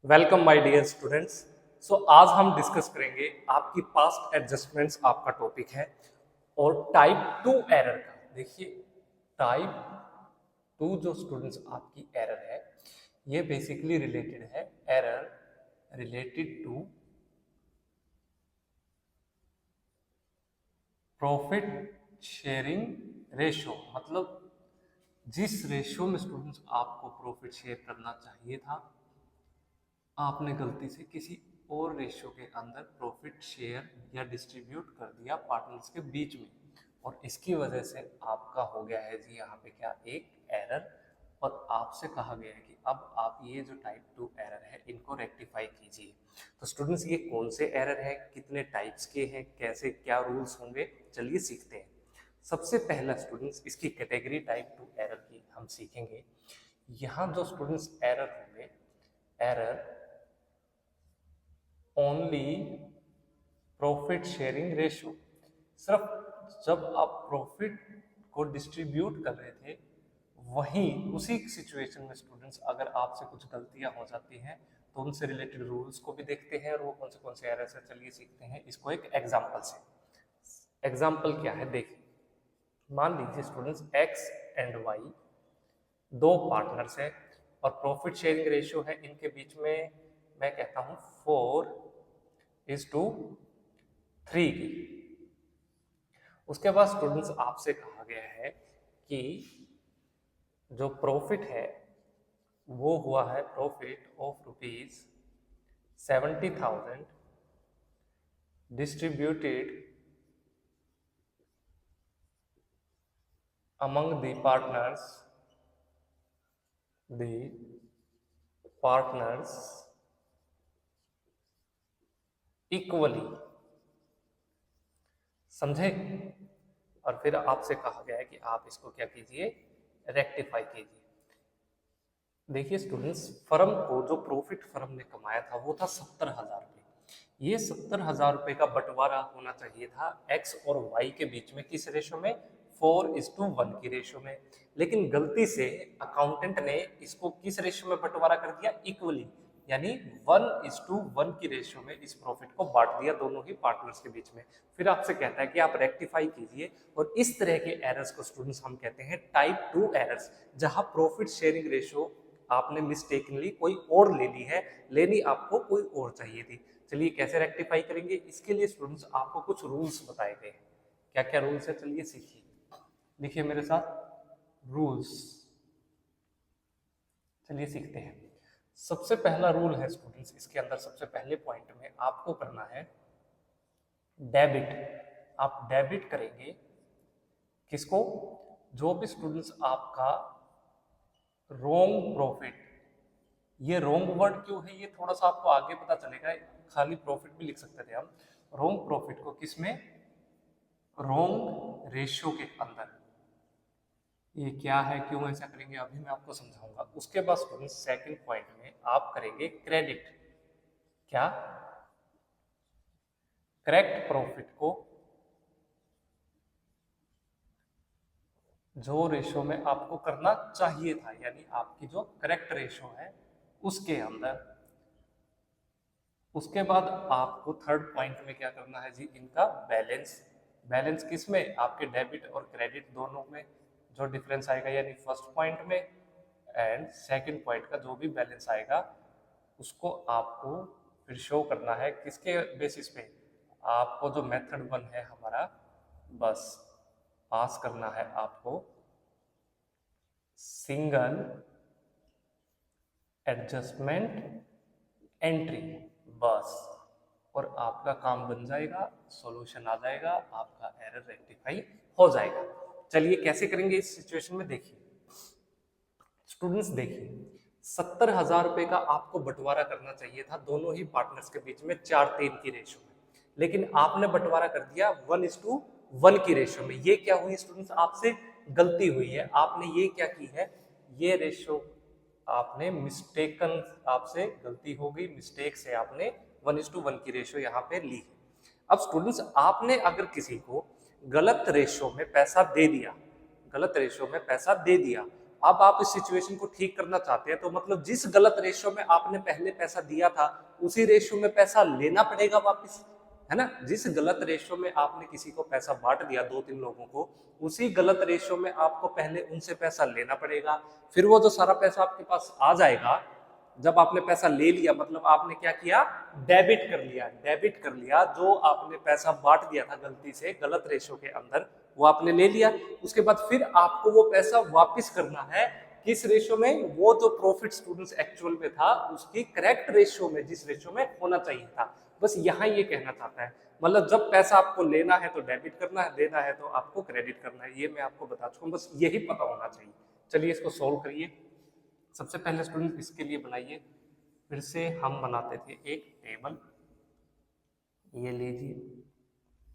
Welcome my dear students. So आज हम discuss करेंगे आपकी पास्ट एडजस्टमेंट्स आपका टॉपिक है और टाइप 2 एरर का। देखिए, टाइप 2 जो स्टूडेंट्स आपकी एरर है ये बेसिकली रिलेटेड है error related to profit sharing ratio. मतलब जिस रेशो में स्टूडेंट्स आपको प्रॉफिट शेयर करना चाहिए था, आपने गलती से किसी और रेशियो के अंदर प्रॉफिट शेयर या डिस्ट्रीब्यूट कर दिया पार्टनर्स के बीच में, और इसकी वजह से आपका हो गया है जी यहाँ पे क्या, एक एरर। और आपसे कहा गया है कि अब आप ये जो टाइप 2 एरर है इनको रेक्टिफाई कीजिए। तो स्टूडेंट्स ये कौन से एरर है, कितने टाइप्स के हैं, कैसे क्या रूल्स होंगे, चलिए सीखते हैं। सबसे पहला स्टूडेंट्स इसकी कैटेगरी टाइप 2 एरर की हम सीखेंगे। यहाँ जो स्टूडेंट्स एरर होंगे, error only profit sharing ratio. सिर्फ जब आप प्रॉफिट को डिस्ट्रीब्यूट कर रहे थे वहीं उसी सिचुएशन में स्टूडेंट्स अगर आपसे कुछ गलतियां हो जाती हैं तो उनसे रिलेटेड रूल्स को भी देखते हैं और वो कौन से एरर्स है चलिए सीखते हैं इसको एक एग्जांपल से। एग्जांपल क्या है देखिए, मान लीजिए स्टूडेंट्स एक्स एंड वाई दो पार्टनर्स हैं और प्रॉफिट शेयरिंग रेशियो है इनके बीच में, मैं कहता हूं 4:3 की। उसके बाद स्टूडेंट्स आपसे कहा गया है कि जो प्रॉफिट है वो हुआ है profit of ₹70,000 distributed among the partners equally. समझे? और फिर आपसे कहा गया है कि आप इसको क्या कीजिए, रेक्टिफाई कीजिए। देखिए स्टूडेंट्स, फर्म को जो प्रॉफिट फर्म ने कमाया था वो था 70,000 रुपये। ये 70,000 रुपये का बंटवारा होना चाहिए था एक्स और वाई के बीच में, किस रेशो में, 4:1 की रेशो में। लेकिन गलती से अकाउंटेंट ने इसको किस रेशो में बंटवारा कर दिया, इक्वली, यानी 1:1 की रेशो में इस प्रॉफिट को बांट दिया दोनों ही पार्टनर्स के बीच में। फिर आपसे कहता है कि आप रेक्टिफाई कीजिए, और इस तरह के एरर्स को स्टूडेंट्स हम कहते हैं टाइप 2 एरर्स, जहां प्रॉफिट शेयरिंग रेशो आपने मिस्टेकनली कोई और ले ली है, लेनी आपको कोई और चाहिए थी। चलिए कैसे रेक्टिफाई करेंगे, इसके लिए स्टूडेंट्स आपको कुछ रूल्स बताए गए हैं। क्या क्या रूल्स है चलिए सीखिए। देखिए मेरे साथ रूल्स, चलिए सीखते हैं। सबसे पहला रूल है स्टूडेंट्स, इसके अंदर सबसे पहले पॉइंट में आपको करना है डेबिट। आप डेबिट करेंगे किसको, जो भी स्टूडेंट्स आपका रोंग प्रॉफिट, ये रोंग वर्ड क्यों है ये थोड़ा सा आपको आगे पता चलेगा, खाली प्रॉफिट भी लिख सकते थे हम। रोंग प्रॉफिट को किसमें, रोंग रेशियो के अंदर। ये क्या है, क्यों ऐसा करेंगे, अभी मैं आपको समझाऊंगा। उसके बाद स्टूडेंट सेकंड पॉइंट में आप करेंगे क्रेडिट। क्या, करेक्ट प्रॉफिट को जो रेशो में आपको करना चाहिए था, यानी आपकी जो करेक्ट रेशो है उसके अंदर। उसके बाद आपको थर्ड पॉइंट में क्या करना है जी, इनका बैलेंस। बैलेंस किस में, आपके डेबिट और क्रेडिट दोनों में जो डिफरेंस आएगा, यानी फर्स्ट पॉइंट में एंड सेकंड पॉइंट का जो भी बैलेंस आएगा उसको आपको फिर शो करना है किसके बेसिस पे, आपको जो मेथड 1 है हमारा, बस पास करना है आपको सिंगल एडजस्टमेंट एंट्री, बस, और आपका काम बन जाएगा, सॉल्यूशन आ जाएगा, आपका एरर रेक्टिफाई हो जाएगा। चलिए कैसे करेंगे इस सिचुएशन में, देखिए स्टूडेंट्स, देखिए 70,000 रुपए का आपको बंटवारा करना चाहिए था दोनों ही पार्टनर्स के बीच में 4:3 की रेशो में, लेकिन आपने बंटवारा कर दिया 1:1 की रेशो में। ये क्या हुई स्टूडेंट्स, आपसे गलती हुई है। आपने ये क्या की है, ये रेशो आपने मिस्टेकन, आपसे गलती हो गई, मिस्टेक से आपने 1:1 की रेशो यहाँ पे ली है। अब स्टूडेंट्स, आपने अगर किसी को गलत रेशो में पैसा दे दिया, गलत रेशो में पैसा दे दिया, अब आप इस सिचुएशन को ठीक करना चाहते हैं, तो मतलब जिस गलत रेशियो में आपने पहले पैसा दिया था उसी रेशियो में पैसा लेना पड़ेगा वापस, है ना। जिस गलत रेशियो में आपने किसी को पैसा बांट दिया 2-3 लोगों को, उसी गलत रेशियो में आपको पहले उनसे पैसा लेना पड़ेगा। फिर वो जो सारा पैसा आपके पास आ जाएगा, जब आपने पैसा ले लिया मतलब आपने क्या किया, डेबिट कर लिया। डेबिट कर लिया, जो आपने पैसा बांट दिया था गलती से गलत रेशियो के अंदर, वो आपने ले लिया। उसके बाद फिर आपको वो पैसा वापस करना है, किस रेशियो में, वो जो प्रॉफिट स्टूडेंट्स एक्चुअल में था उसकी करेक्ट रेशियो में, जिस रेशियो में होना चाहिए था। बस यहाँ ये कहना चाहता है, मतलब जब पैसा आपको लेना है तो डेबिट करना है, देना है तो आपको क्रेडिट करना है। ये मैं आपको बता चुका हूँ, बस यही पता होना चाहिए। चलिए इसको सोल्व करिए। सबसे पहले स्टूडेंट इसके लिए बनाइए, फिर से हम बनाते थे एक टेबल। ये लीजिए,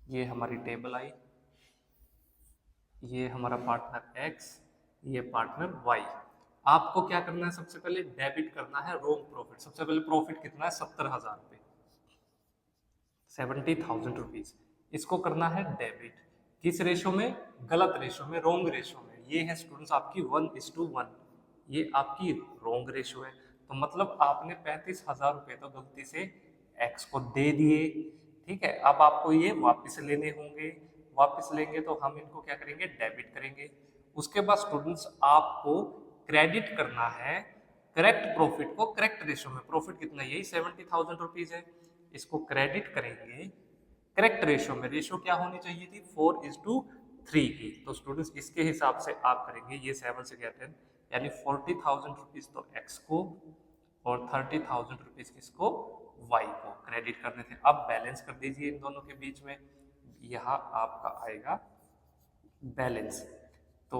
ये हमारी टेबल आई, ये हमारा पार्टनर x, ये पार्टनर y। आपको क्या करना है, सबसे पहले डेबिट करना है रोंग प्रॉफिट। सबसे पहले प्रॉफिट कितना है, 70,000 रुपये, 70,000 रुपीज। इसको करना है डेबिट, किस रेशो में, गलत रेशो में, रोंग रेशो में। ये है स्टूडेंट्स आपकी 1:1, ये आपकी रोंग रेशो है। तो मतलब आपने 35,000 रुपये तो गलती से x को दे दिए, ठीक है। अब आपको ये वापस लेने होंगे, वापस लेंगे तो हम इनको क्या करेंगे, डेबिट करेंगे। उसके बाद स्टूडेंट्स आपको क्रेडिट करना है करेक्ट प्रॉफिट को करेक्ट रेशो में। प्रॉफिट कितना, यही 70,000 रुपीज है। इसको क्रेडिट करेंगे करेक्ट रेशो में। रेशो क्या होनी चाहिए थी, 4:3 की। तो स्टूडेंट्स इसके हिसाब से आप करेंगे, ये 7 से गया 10, यानी 40,000 रुपीज तो x को और 30,000 रुपीज किसको, y को क्रेडिट करने थे। अब बैलेंस कर दीजिए इन दोनों के बीच में, यहाँ आपका आएगा बैलेंस। तो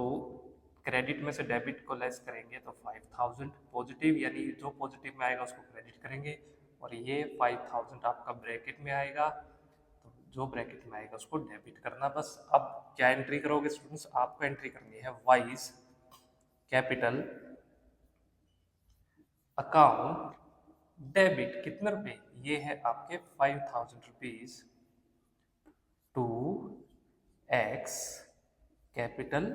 क्रेडिट में से डेबिट को लेस करेंगे तो 5,000 पॉजिटिव, यानी जो पॉजिटिव में आएगा उसको क्रेडिट करेंगे, और ये 5,000 आपका ब्रैकेट में आएगा, तो जो ब्रैकेट में आएगा उसको डेबिट करना। बस अब क्या एंट्री करोगे स्टूडेंट्स, आपको एंट्री करनी है वाइज कैपिटल अकाउंट डेबिट, कितने रुपए, ये है आपके 5,000 rupees to X capital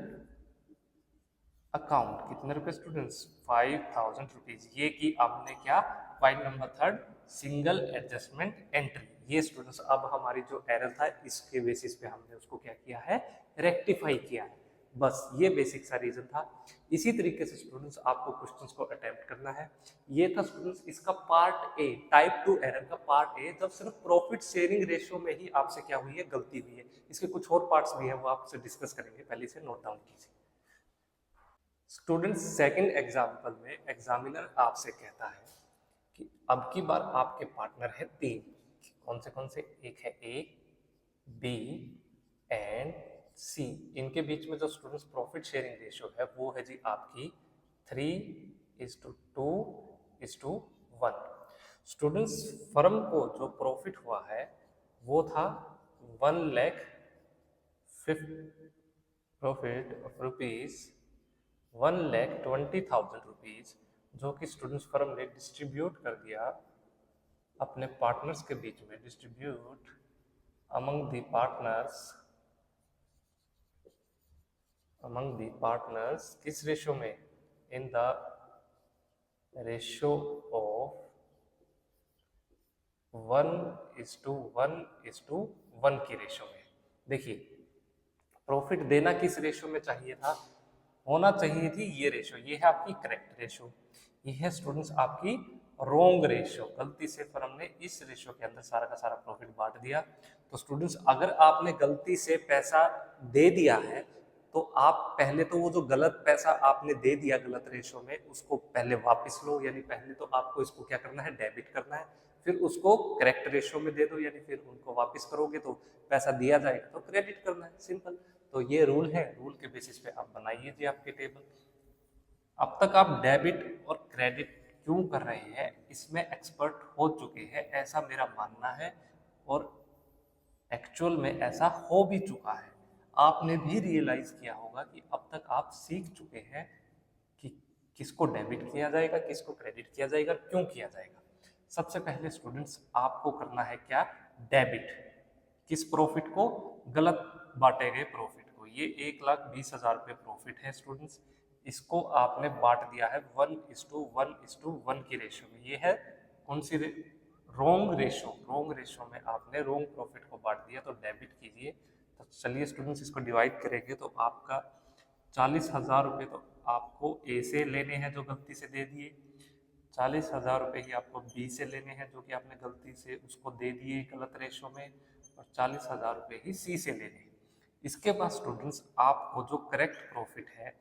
account, कितने रुपए स्टूडेंट्स, 5,000 रुपीज। ये की आपने क्या, point number 3 single adjustment entry. ये स्टूडेंट्स अब हमारी जो एरर था इसके बेसिस पे हमने उसको क्या किया है, रेक्टिफाई किया है। बस ये बेसिक सा रीजन था। इसी तरीके से स्टूडेंट्स आपको क्वेश्चंस को अटेम्प्ट करना है। ये था स्टूडेंट्स इसका पार्ट ए, टाइप 2 एरर का पार्ट ए, जब सिर्फ प्रॉफिट शेयरिंग रेशियो में ही आपसे क्या हुई है, गलती हुई है। इसके कुछ और पार्ट्स भी हैं, वो आपसे डिस्कस करेंगे, पहले से नोट डाउन कीजिए। स्टूडेंट्स सेकंड एग्जाम्पल में एग्जामिनर आपसे कहता है कि अब की बार आपके पार्टनर है 3, कौन से, एक है ए, बी एंड सी। इनके बीच में जो स्टूडेंट्स प्रॉफिट शेयरिंग रेशियो है वो है जी आपकी 3:2:1। स्टूडेंट्स फर्म को जो प्रॉफिट हुआ है वो था 1 lakh profit of rupees 1,20,000 rupees, जो कि स्टूडेंट्स फर्म ने डिस्ट्रीब्यूट कर दिया अपने पार्टनर्स के बीच में, डिस्ट्रीब्यूट अमंग द पार्टनर्स, किस रेशो में, इन द रेशो ऑफ 1:1:1 की रेशो में। देखिए प्रॉफिट देना किस रेशो में चाहिए था, होना चाहिए थी ये रेशो, ये है आपकी करेक्ट रेशो, ये है स्टूडेंट्स आपकी रोंग रेशो। गलती से फर्म ने इस रेशो के अंदर सारा का सारा प्रॉफिट बांट दिया। तो स्टूडेंट्स अगर आपने गलती से पैसा दे दिया है तो आप पहले तो वो जो गलत पैसा आपने दे दिया गलत रेशो में उसको पहले वापस लो, यानी पहले तो आपको इसको क्या करना है, डेबिट करना है। फिर उसको करेक्ट रेशो में दे दो, यानी फिर उनको वापस करोगे तो पैसा दिया जाएगा तो क्रेडिट करना है, सिंपल। तो ये रूल है, रूल के बेसिस पे आप बनाइए जी आपके टेबल। अब तक आप डेबिट और क्रेडिट क्यों कर रहे हैं इसमें एक्सपर्ट हो चुके हैं, ऐसा मेरा मानना है, और एक्चुअल में ऐसा हो भी चुका है। आपने भी रियलाइज किया होगा कि अब तक आप सीख चुके हैं कि किसको डेबिट किया जाएगा, किसको क्रेडिट किया जाएगा, क्यों किया जाएगा। सबसे पहले स्टूडेंट्स आपको करना है क्या, डेबिट, किस प्रॉफिट को, गलत बांटे गए प्रॉफिट को। ये 1,20,000 रुपये प्रॉफिट है स्टूडेंट्स, इसको आपने बांट दिया है 1:1:1 की रेशियो में। ये है कौन सी रोंग रेशो में आपने रोंग प्रॉफिट को बांट दिया, तो डेबिट कीजिए। तो चलिए स्टूडेंट्स इसको डिवाइड करेंगे तो आपका 40,000 रुपये तो आपको ए से लेने हैं जो गलती से दे दिए, 40,000 रुपये ही आपको बी से लेने हैं जो कि आपने गलती से उसको दे दिए गलत रेशो में, और 40,000 रुपये ही सी से लेने हैं। इसके बाद स्टूडेंट्स आपको जो करेक्ट प्रॉफिट है,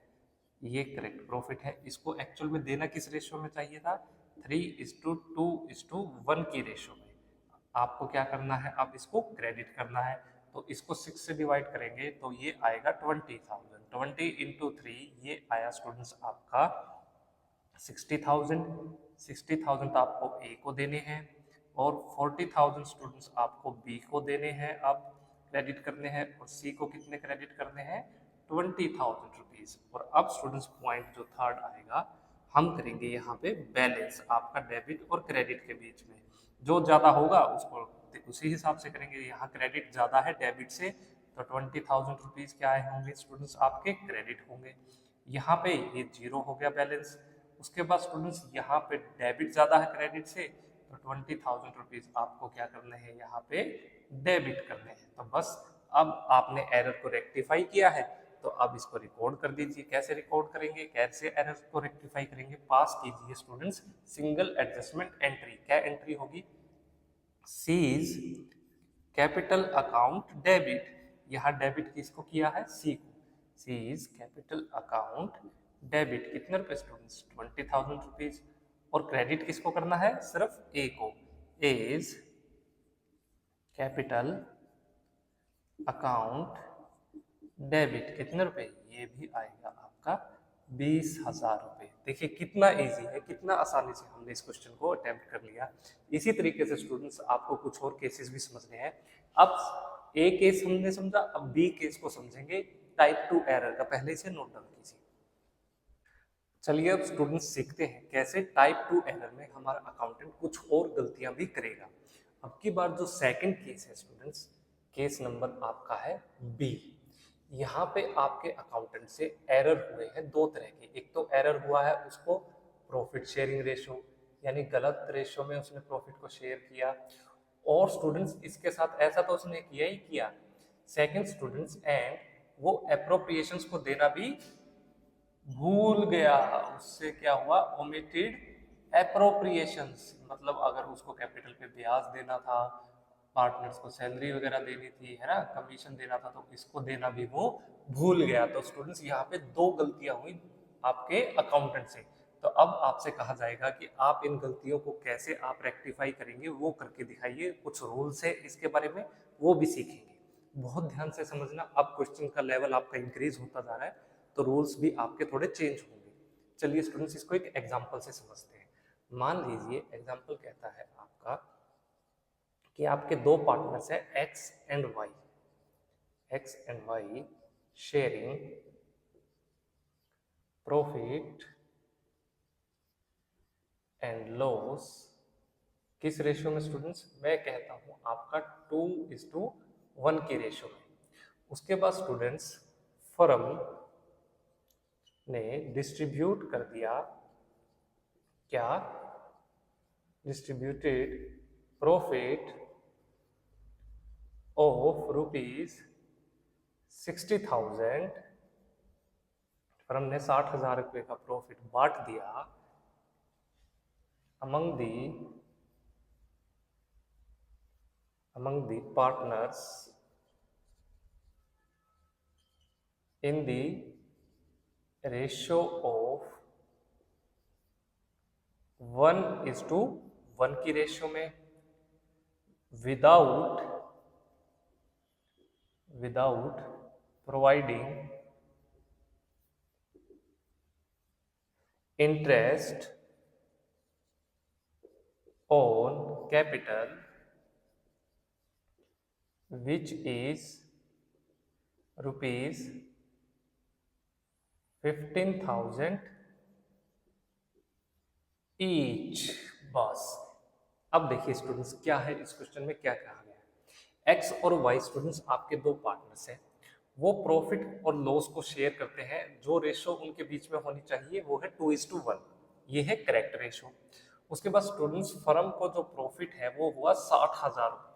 ये करेक्ट प्रॉफिट है, इसको एक्चुअल में देना किस रेशो में चाहिए था, 3:2:1 की रेशो में। आपको क्या करना है, अब इसको क्रेडिट करना है। तो इसको 6 से डिवाइड करेंगे तो ये आएगा 20,000, 20 इंटू 3 ये आया स्टूडेंट्स आपका 60,000। 60,000 तो आपको ए को देने हैं, और 40,000 स्टूडेंट्स आपको बी को देने हैं, अब क्रेडिट करने हैं। और सी को कितने क्रेडिट करने हैं, 20,000 रुपीज। और अब स्टूडेंट्स पॉइंट जो थर्ड आएगा, हम करेंगे यहाँ पे बैलेंस आपका डेबिट और क्रेडिट के बीच में, जो ज्यादा होगा उसको उसी हिसाब से करेंगे। यहाँ क्रेडिट ज्यादा है डेबिट से, तो 20,000 रुपीज क्या होंगे स्टूडेंट्स, आपके क्रेडिट होंगे। यहाँ पे ये 0 हो गया बैलेंस। उसके बाद स्टूडेंट्स यहाँ पे डेबिट ज्यादा है क्रेडिट से, तो 20,000 रुपीज आपको क्या करने हैं, यहाँ पे डेबिट करने हैं। तो बस अब आपने एरर को रेक्टिफाई किया है, तो अब इसको रिकॉर्ड कर दीजिए। कैसे रिकॉर्ड करेंगे, कैसे एरर को रेक्टिफाई करेंगे, पास कीजिए स्टूडेंट्स सिंगल एडजस्टमेंट एंट्री। क्या एंट्री होगी, सीज कैपिटल अकाउंट डेबिट। यहाँ डेबिट किसको किया है, सी को, सीज कैपिटल अकाउंट डेबिट कितने रुपए स्टूडेंट्स, 20,000 रुपीज। और क्रेडिट किसको करना है, सिर्फ ए को, एज कैपिटल अकाउंट डेबिट कितने रुपए, ये भी आएगा आपका 20,000 रुपए। देखिए कितना इजी है, कितना आसानी से हमने इस क्वेश्चन को अटेम्प्ट कर लिया। इसी तरीके से स्टूडेंट्स आपको कुछ और केसेस भी समझने हैं। अब ए केस हमने समझा, अब बी केस को समझेंगे टाइप 2 एरर का। पहले से नोट डाउन कीजिए। चलिए अब स्टूडेंट्स सीखते हैं कैसे टाइप 2 एरर में हमारा अकाउंटेंट कुछ और गलतियां भी करेगा। अब की बार जो सेकंड केस है स्टूडेंट्स, केस नंबर आपका है बी। यहाँ पे आपके अकाउंटेंट से एरर हुए हैं दो तरह के। एक तो एरर हुआ है उसको प्रॉफिट शेयरिंग रेशो, यानी गलत रेशो में उसने प्रॉफिट को शेयर किया, और स्टूडेंट्स इसके साथ ऐसा तो उसने किया ही किया। सेकंड स्टूडेंट्स, एंड वो एप्रोप्रिएशंस को देना भी भूल गया। उससे क्या हुआ, ओमिटेड एप्रोप्रिएशंस, मतलब अगर उसको कैपिटल पे ब्याज देना था, पार्टनर्स को सैलरी वगैरह देनी थी, है ना, कमीशन देना था, तो इसको देना भी वो भूल गया। तो स्टूडेंट्स यहाँ पे दो गलतियां हुई आपके अकाउंटेंट से। तो अब आपसे कहा जाएगा कि आप इन गलतियों को कैसे आप रेक्टिफाई करेंगे, वो करके दिखाइए। कुछ रूल्स है इसके बारे में, वो भी सीखेंगे। बहुत ध्यान से समझना, अब क्वेश्चन का लेवल आपका इंक्रीज होता जा रहा है, तो रूल्स भी आपके थोड़े चेंज होंगे। चलिए स्टूडेंट्स इसको एक एग्जांपल से समझते हैं। मान लीजिए एग्जांपल कहता है आपका कि आपके दो पार्टनर्स हैं X and Y, X and Y sharing profit and loss किस रेशियो में स्टूडेंट्स, मैं कहता हूं आपका 2:1 की रेशियो में। उसके बाद स्टूडेंट्स फर्म ने डिस्ट्रीब्यूट कर दिया, क्या, डिस्ट्रीब्यूटेड प्रॉफिट ऑफ ₹60,000। फर्म ने 60,000 रुपए का प्रॉफिट बांट दिया among the partners in the ratio of 1:1 की रेशियो में, without providing interest on capital which is ₹15,000 each. बस अब देखिए स्टूडेंट्स क्या है इस क्वेश्चन में, क्या कहा गया है। एक्स और वाई स्टूडेंट्स आपके दो पार्टनर्स हैं, वो प्रॉफिट और लॉस को शेयर करते हैं। जो रेशो उनके बीच में होनी चाहिए वो है 2:1, ये है करेक्ट रेशो। उसके बाद स्टूडेंट्स फर्म को जो प्रॉफिट है वो हुआ 60,000,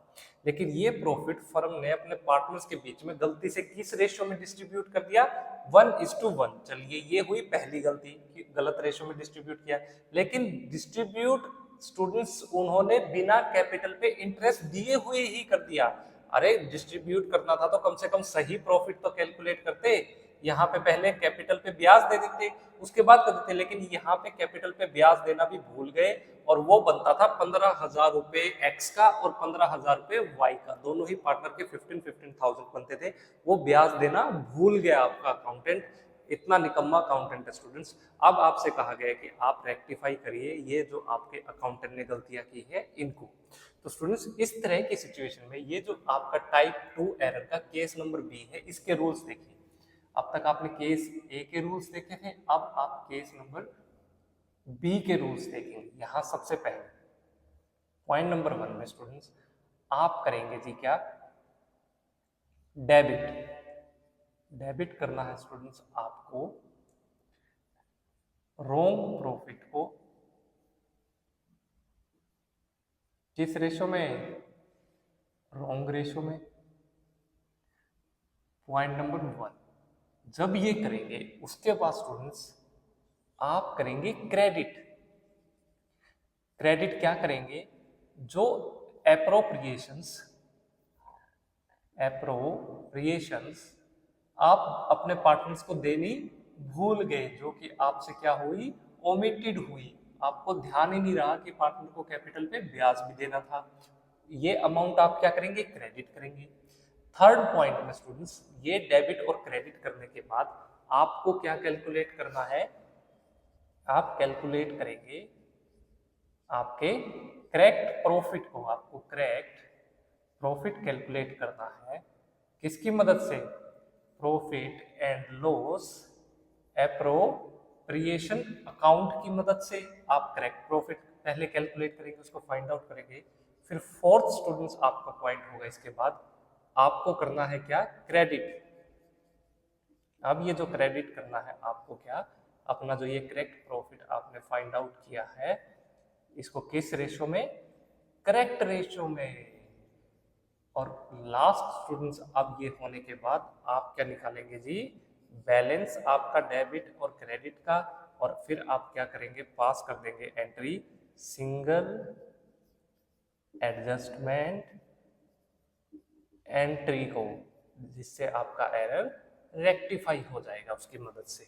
लेकिन ये प्रॉफिट फर्म ने अपने पार्टनर्स के बीच में गलती से किस रेशो में डिस्ट्रीब्यूट कर दिया, 1:1। चलिए ये हुई पहली गलती कि गलत रेशो में डिस्ट्रीब्यूट किया, लेकिन डिस्ट्रीब्यूट स्टूडेंट्स उन्होंने बिना कैपिटल पे इंटरेस्ट दिए हुए ही कर दिया। अरे डिस्ट्रीब्यूट करना था तो कम से कम सही प्रॉफिट तो कैलकुलेट करते, यहाँ पे पहले कैपिटल पे ब्याज दे देते उसके बाद कर देते, लेकिन यहाँ पे कैपिटल पे ब्याज देना भी भूल गए और वो बनता था 15,000 रुपए एक्स का और 15,000 रुपए वाई का, दोनों ही पार्टनर के 15,000 बनते थे, वो ब्याज देना भूल गया आपका अकाउंटेंट। इतना निकम्मा अकाउंटेंट है स्टूडेंट्स। अब आपसे कहा गया है कि आप रेक्टिफाई करिए ये जो आपके अकाउंटेंट ने गलतियां की है इनको। तो स्टूडेंट्स इस तरह की सिचुएशन में ये जो आपका टाइप 2 एरर का केस नंबर बी है, इसके रूल्स देखिए। अब तक आपने केस ए के रूल्स देखे थे, अब आप केस नंबर बी के रूल्स देखेंगे। यहां सबसे पहले पॉइंट नंबर 1 में स्टूडेंट्स आप करेंगे जी क्या, डेबिट। डेबिट करना है स्टूडेंट्स आपको रॉन्ग प्रॉफिट को किस रेशो में, रॉन्ग रेशो में। पॉइंट नंबर 1 जब ये करेंगे उसके बाद स्टूडेंट्स आप करेंगे क्रेडिट। क्रेडिट क्या करेंगे, जो एप्रोप्रिएशंस आप अपने पार्टनर्स को देनी भूल गए, जो कि आपसे क्या हुई, ओमिटेड हुई, आपको ध्यान ही नहीं रहा कि पार्टनर को कैपिटल पे ब्याज भी देना था, ये अमाउंट आप क्या करेंगे, क्रेडिट करेंगे। थर्ड पॉइंट में स्टूडेंट्स ये डेबिट और क्रेडिट करने के बाद आपको क्या कैलकुलेट करना है, आप कैलकुलेट करेंगे आपके करेक्ट प्रॉफिट को, आपको करेक्ट प्रॉफिट कैलकुलेट करना है किसकी मदद से, profit and loss appropriation account की मदद से आप करेक्ट प्रॉफिट पहले कैलकुलेट करेंगे, उसको फाइंड आउट करेंगे। फिर फोर्थ स्टूडेंट्स आपका पॉइंट होगा, इसके बाद आपको करना है क्या, क्रेडिट। अब ये जो क्रेडिट करना है आपको क्या, अपना जो ये करेक्ट प्रॉफिट आपने फाइंड आउट किया है इसको किस रेशो में, करेक्ट रेशो में। और लास्ट स्टूडेंट्स अब ये होने के बाद आप क्या निकालेंगे जी, बैलेंस आपका डेबिट और क्रेडिट का, और फिर आप क्या करेंगे, पास कर देंगे एंट्री सिंगल एडजस्टमेंट एंट्री को, जिससे आपका एरर रेक्टिफाई हो जाएगा उसकी मदद से।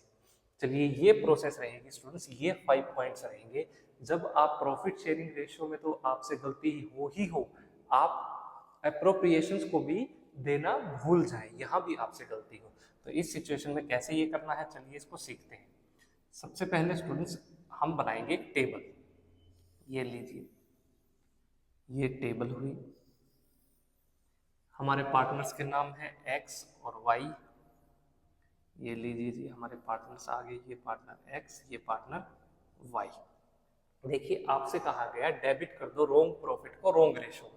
चलिए ये प्रोसेस रहेगी स्टूडेंट्स, ये 5 पॉइंट्स रहेंगे। जब आप प्रॉफिट शेयरिंग रेशियो में तो आपसे गलती ही हो, आप एप्रोप्रिएशंस को भी देना भूल जाए, यहाँ भी आपसे गलती हो, तो इस सिचुएशन में कैसे ये करना है, चलिए इसको सीखते हैं। सबसे पहले स्टूडेंट्स हम बनाएंगे टेबल। ये लीजिए, ये टेबल हुई, हमारे पार्टनर्स के नाम है एक्स और वाई। ये लीजिए जी, हमारे पार्टनर्स आ गए, ये पार्टनर एक्स, ये पार्टनर वाई। देखिए आपसे कहा गया डेबिट कर दो रॉन्ग प्रॉफिट को रॉन्ग रेशो में।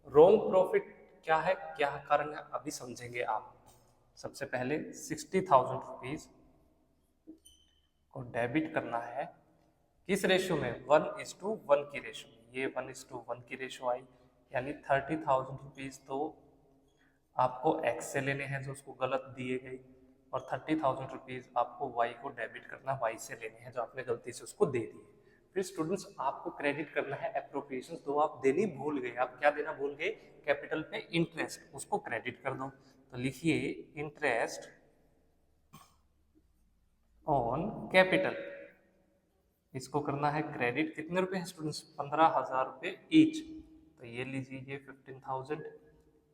रॉन्ग प्रॉफिट क्या है, क्या कारण है, अभी समझेंगे आप। सबसे पहले 60,000 रुपीज को डेबिट करना है किस रेशो में, 1:1 की रेशो में। ये 1:1 की रेशो आई, यानी 30,000 रुपीज तो आपको एक्स से लेने हैं जो उसको गलत दिए गए, और 30,000 रुपीज आपको वाई को डेबिट करना, वाई से लेने हैं जो आपने गलती से उसको दे दिए। फिर स्टूडेंट्स आपको क्रेडिट करना है एप्रोप्रिएशंस, तो आप देनी भूल गए, आप क्या देना भूल गए, कैपिटल पे इंटरेस्ट, उसको क्रेडिट कर दो। तो लिखिए इंटरेस्ट ऑन कैपिटल, इसको करना है क्रेडिट। कितने रुपए है स्टूडेंट्स, 15,000 रुपए ईच। तो ये लीजिए, ये 15,000,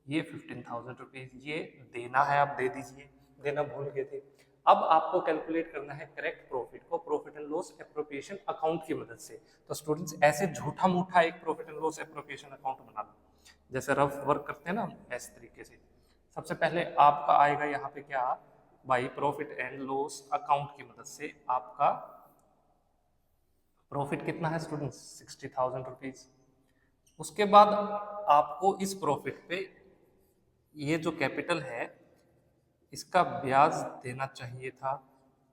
ये 15,000 रुपीज, ये देना है, आप दे दीजिए, देना भूल गए थे। अब आपको कैलकुलेट करना है करेक्ट प्रॉफिट को profit and loss appropriation account की मदद से। तो स्टूडेंट्स ऐसे झूठा मूठा एक profit and loss appropriation account बना लो, जैसे रफ वर्क करते हैं ना ऐसे तरीके से। सबसे पहले आपका आएगा यहाँ पे क्या, by profit and loss account की मदद से आपका प्रॉफिट कितना है स्टूडेंट्स, 60,000 रुपीज। उसके बाद आपको इस प्रॉफिट पे ये जो कैपिटल है इसका ब्याज देना चाहिए था,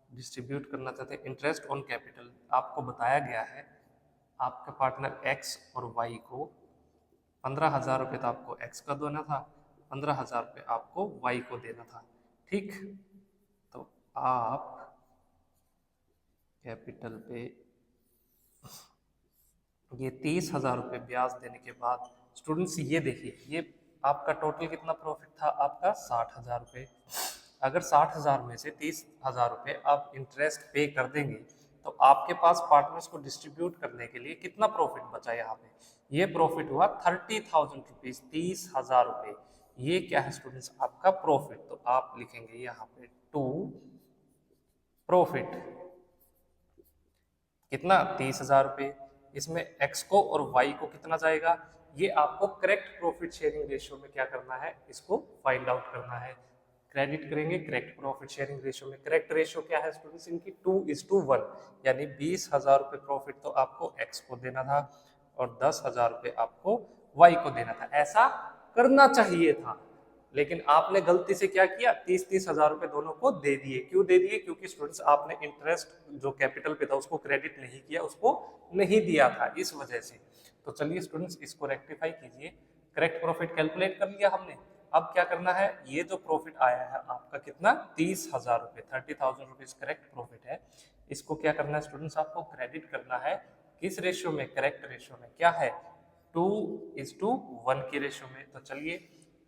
डिस्ट्रीब्यूट करना चाहते हैं। इंटरेस्ट ऑन कैपिटल, आपको बताया गया है आपके पार्टनर एक्स और वाई को 15,000 रुपये तो आपको एक्स का देना था, 15,000 रुपये आपको वाई को देना था। ठीक, तो आप कैपिटल पे ये 30,000 रुपये ब्याज देने के बाद स्टूडेंट्स ये देखिए, ये आपका टोटल कितना प्रॉफिट था, आपका 60,000 रुपये। अगर 60,000 में से 30,000 रुपये आप इंटरेस्ट पे कर देंगे तो आपके पास पार्टनर्स को डिस्ट्रीब्यूट करने के लिए कितना प्रॉफिट बचा यहाँ पे, ये प्रॉफिट हुआ 30,000 रुपीज, 30,000 रुपये। ये क्या है स्टूडेंट्स, आपका प्रॉफिट। तो आप लिखेंगे यहाँ पे टू प्रॉफिट कितना, 30,000 रुपये। इसमें एक्स को और वाई को कितना जाएगा, ये आपको करेक्ट प्रॉफिट शेयरिंग रेशियो में क्या करना है, इसको फाइंड आउट करना है। क्रेडिट करेंगे करेक्ट प्रॉफिट शेयरिंग रेशियो में। करेक्ट रेशियो क्या है स्टूडेंट्स इनकी, 2:1, यानी 20,000 रुपये प्रॉफिट तो आपको एक्स को देना था और 10,000 रुपये आपको वाई को देना था। ऐसा करना चाहिए था, लेकिन आपने गलती से क्या किया, 30,000 रुपए दोनों को दे दिए। क्यों दे दिए, क्योंकि स्टूडेंट्स आपने इंटरेस्ट जो कैपिटल पे था उसको क्रेडिट नहीं किया, उसको नहीं दिया था, इस वजह से। तो चलिए स्टूडेंट्स इसको रेक्टिफाई कीजिए। करेक्ट प्रॉफिट कैलकुलेट कर लिया हमने। अब क्या करना है, ये जो प्रॉफिट आया है आपका कितना, 30,000 रुपये, 30,000 रुपीज करेक्ट प्रॉफिट है। इसको क्या करना है स्टूडेंट्स, आपको क्रेडिट करना है किस रेशियो में, करेक्ट रेशियो में। क्या है, 2:1 की रेशियो में। तो चलिए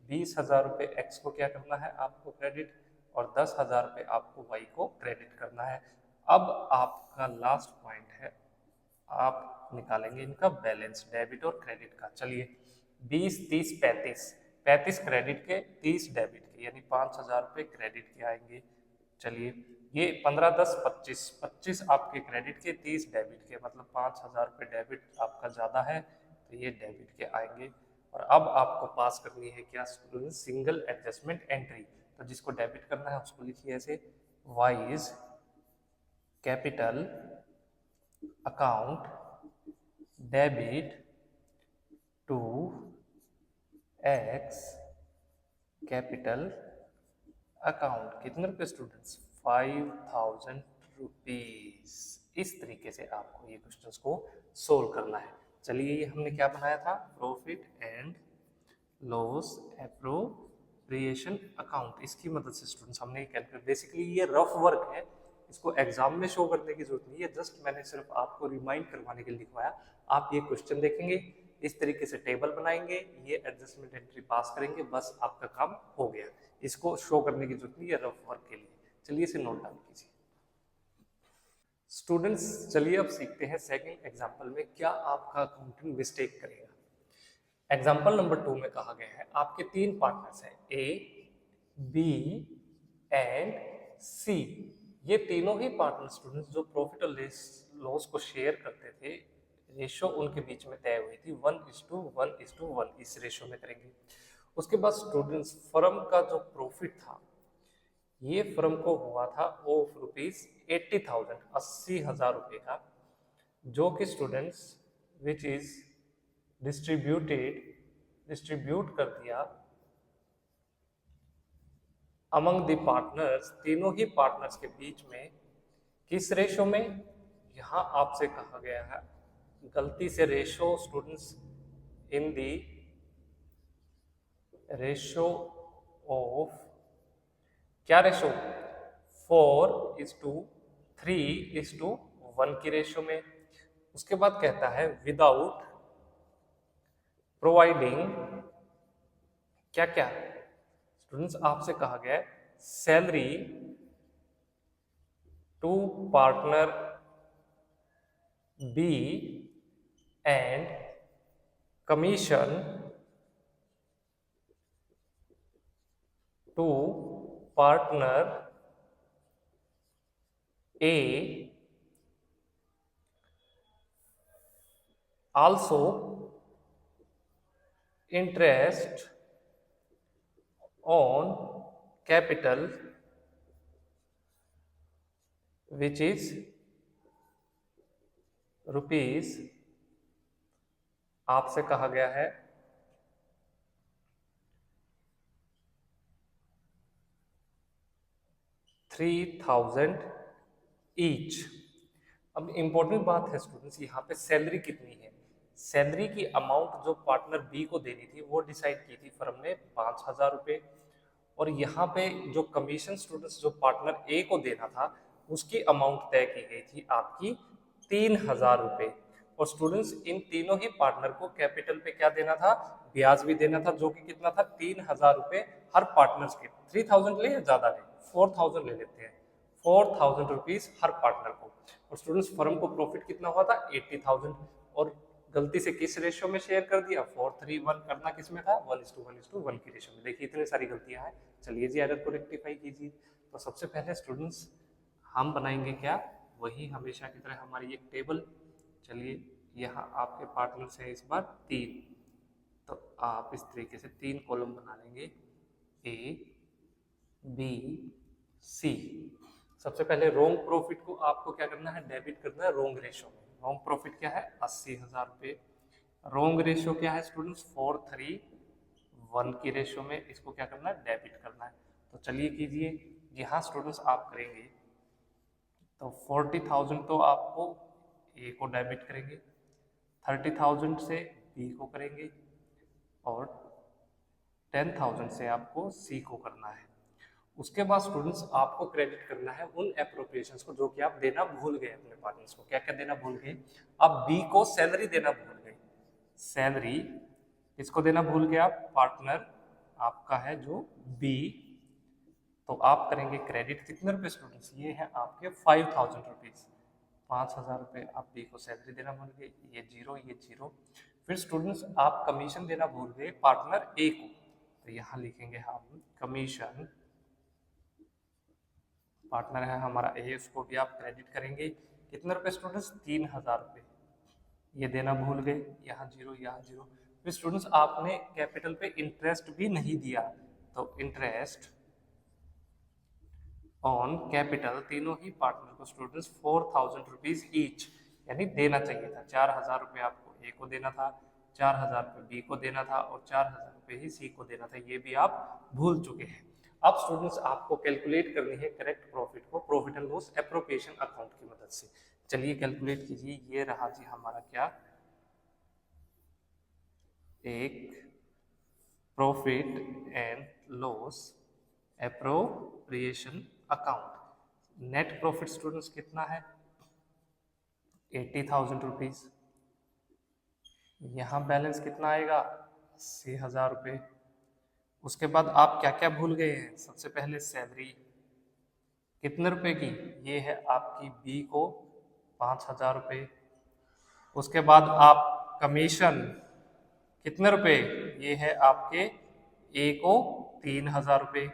20,000 रुपये एक्स को क्या करना है आपको क्रेडिट, और 10,000 रुपये आपको वाई को क्रेडिट करना है। अब आपका लास्ट पॉइंट है, आप निकालेंगे इनका बैलेंस, डेबिट और क्रेडिट का। चलिए 20, 30, 35, 35 क्रेडिट के, 30 डेबिट के, यानी 5,000 रुपये क्रेडिट के आएंगे। चलिए ये 15, 10, 25, 25 आपके क्रेडिट के, 30 डेबिट के, मतलब 5,000 रुपये डेबिट आपका ज़्यादा है तो ये डेबिट के आएंगे। और अब आपको पास करनी है क्या स्टूडेंट, सिंगल एडजस्टमेंट एंट्री। तो जिसको डेबिट करना है उसको लिखिए ऐसे, Y's capital account debit to X capital account. कितने रुपए स्टूडेंट्स, 5,000 रुपीज। इस तरीके से आपको ये क्वेश्चंस को सोल्व करना है। चलिए ये हमने क्या बनाया था, profit and loss appropriation account. इसकी मदद से स्टूडेंट्स हमने कैलकुलेट, बेसिकली ये रफ वर्क है, इसको एग्जाम में शो करने की जरूरत नहीं है, जस्ट मैंने सिर्फ आपको रिमाइंड करवाने के लिए लिखवाया। आप ये क्वेश्चन देखेंगे, इस तरीके से टेबल बनाएंगे, ये एडजस्टमेंट एंट्री पास करेंगे, बस आपका काम हो गया। इसको शो करने की जरूरत नहीं है रफ वर्क के लिए। चलिए इसे नोट डाउन कीजिए स्टूडेंट्स। चलिए अब सीखते हैं सेकंड एग्जांपल में क्या आपका अकाउंटेंट मिस्टेक करेगा। एग्जाम्पल नंबर 2 में कहा गया है आपके 3 पार्टनर्स हैं, ए, बी एंड सी। ये तीनों ही पार्टनर स्टूडेंट्स जो प्रॉफिट और लॉस को शेयर करते थे, रेशो उनके बीच में तय हुई थी 1:1:1, इस रेशो में करेंगे। उसके बाद स्टूडेंट्स फर्म का जो प्रॉफिट था, ये फर्म को हुआ था ऑफ ₹80,000, 80,000 रुपये का, जो कि स्टूडेंट्स विच इज डिस्ट्रीब्यूट कर दिया अमंग द पार्टनर्स, तीनों ही पार्टनर्स के बीच में। किस रेशो में, यहां आपसे कहा गया है गलती से ratio students, in the ratio of, क्या रेशो, 4:3:1 की रेशो में। उसके बाद कहता है विदाउट प्रोवाइडिंग, क्या क्या स्टूडेंट्स आपसे कहा गया है salary to partner B and commission to partner A, also interest on capital which is rupees, आपसे कहा गया है 3000 ईच। अब इम्पोर्टेंट बात है स्टूडेंट्स, यहाँ पे सैलरी कितनी है। सैलरी की अमाउंट जो पार्टनर बी को देनी थी वो डिसाइड की थी फर्म ने 5000 रुपये, और यहाँ पे जो कमीशन स्टूडेंट्स जो पार्टनर ए को देना था उसकी अमाउंट तय की गई थी आपकी 3000 रुपये। और स्टूडेंट्स इन तीनों ही पार्टनर को कैपिटल पे क्या देना था, ब्याज भी देना था, जो कि कितना था 3000 रुपये हर पार्टनर्स के। 3000 ले या ज्यादा ले, 4000 ले लेते हैं, 4000 रुपीज हर पार्टनर को। और स्टूडेंट्स फर्म को प्रॉफिट कितना हुआ था 80,000, और गलती से किस रेशियो में शेयर कर दिया, 4:3:1 करना किस में था, 1:1:1 की रेशियो में। देखिए इतनी सारी गलतियां हैं। चलिए जी एरर को रेक्टिफाई कीजिए। तो सबसे पहले स्टूडेंट्स हम बनाएंगे क्या, वही हमेशा की तरह हमारी एक टेबल। चलिए यहाँ आपके पार्टनर्स है इस बार 3, तो आप इस तरीके से 3 कॉलम बना लेंगे, ए बी सी। सबसे पहले रोंग प्रॉफिट को आपको क्या करना है, डेबिट करना है रोंग रेशो में। रोंग प्रॉफिट क्या है 80,000 रुपये। रोंग रेशो क्या है स्टूडेंट्स 4:3:1 की रेशो में इसको क्या करना है, डेबिट करना है। तो चलिए कीजिए। यहाँ स्टूडेंट्स आप करेंगे तो 40,000 तो आपको ए को डेबिट करेंगे, 30,000 से बी को करेंगे, और 10,000 से आपको सी को करना है। उसके बाद स्टूडेंट्स आपको क्रेडिट करना है उन एप्रोप्रिएशंस को जो कि आप देना भूल गए अपने पार्टनर्स को। क्या क्या देना भूल गए, आप बी को सैलरी देना भूल गए। सैलरी किसको देना भूल गए आप, पार्टनर आपका है जो बी, तो आप करेंगे क्रेडिट कितने रुपए स्टूडेंट्स, ये है आपके 5,000 रुपीज। 5,000 रुपये आप बी को सैलरी देना भूल गए, ये जीरो ये जीरो। फिर स्टूडेंट्स आप कमीशन देना भूल गए पार्टनर ए को, तो यहाँ लिखेंगे हम कमीशन, पार्टनर है हमारा ए, उसको भी आप क्रेडिट करेंगे कितने रुपए स्टूडेंट्स, 3,000 रुपये। ये देना भूल गए, यहाँ जीरो यहाँ जीरो। फिर स्टूडेंट्स आपने कैपिटल पे इंटरेस्ट भी नहीं दिया, तो इंटरेस्ट ऑन कैपिटल तीनों ही पार्टनर को स्टूडेंट्स 4,000 रुपीज ईच, यानी देना चाहिए था। 4,000 रुपये आपको ए को देना था, 4,000 रुपये बी को देना था, और 4,000 रुपये ही सी को देना था। ये भी आप भूल चुके हैं। अब स्टूडेंट्स आपको कैलकुलेट करनी है करेक्ट प्रॉफिट को profit and loss appropriation account की मदद से। चलिए कैलकुलेट कीजिए। ये रहा जी हमारा क्या, एक profit and loss appropriation account. Net profit students कितना है 80,000 रुपीज। यहाँ बैलेंस कितना आएगा 80,000 रुपये। उसके बाद आप क्या क्या भूल गए हैं, सबसे पहले सैलरी कितने रुपए की, ये है आपकी बी को 5,000 रुपये। उसके बाद आप कमीशन कितने रुपए, ये है आपके ए को 3,000 रुपये।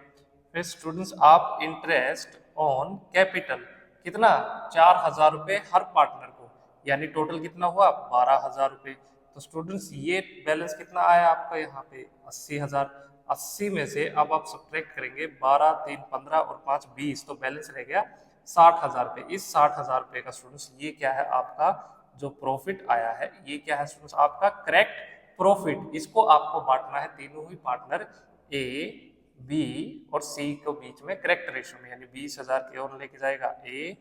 फिर स्टूडेंट्स आप इंटरेस्ट ऑन कैपिटल कितना 4,000 रुपये हर पार्टनर को, यानी टोटल कितना हुआ 12,000 रुपये। तो स्टूडेंट्स ये बैलेंस कितना आया आपका यहाँ पे 80,000। 80 में से अब आप सब्ट्रैक्ट करेंगे 12, 3, 15 और 5, 20, तो बैलेंस रह गया 60,000 रुपये। इस 60,000 रुपये का स्टूडेंट्स ये क्या है आपका जो प्रॉफिट आया है, ये क्या है स्टूडेंट्स आपका करेक्ट प्रॉफिट। इसको आपको बांटना है तीनों ही पार्टनर ए बी और सी के बीच में करेक्ट रेशियो में, यानी 20,000 कौन लेके जाएगा ए,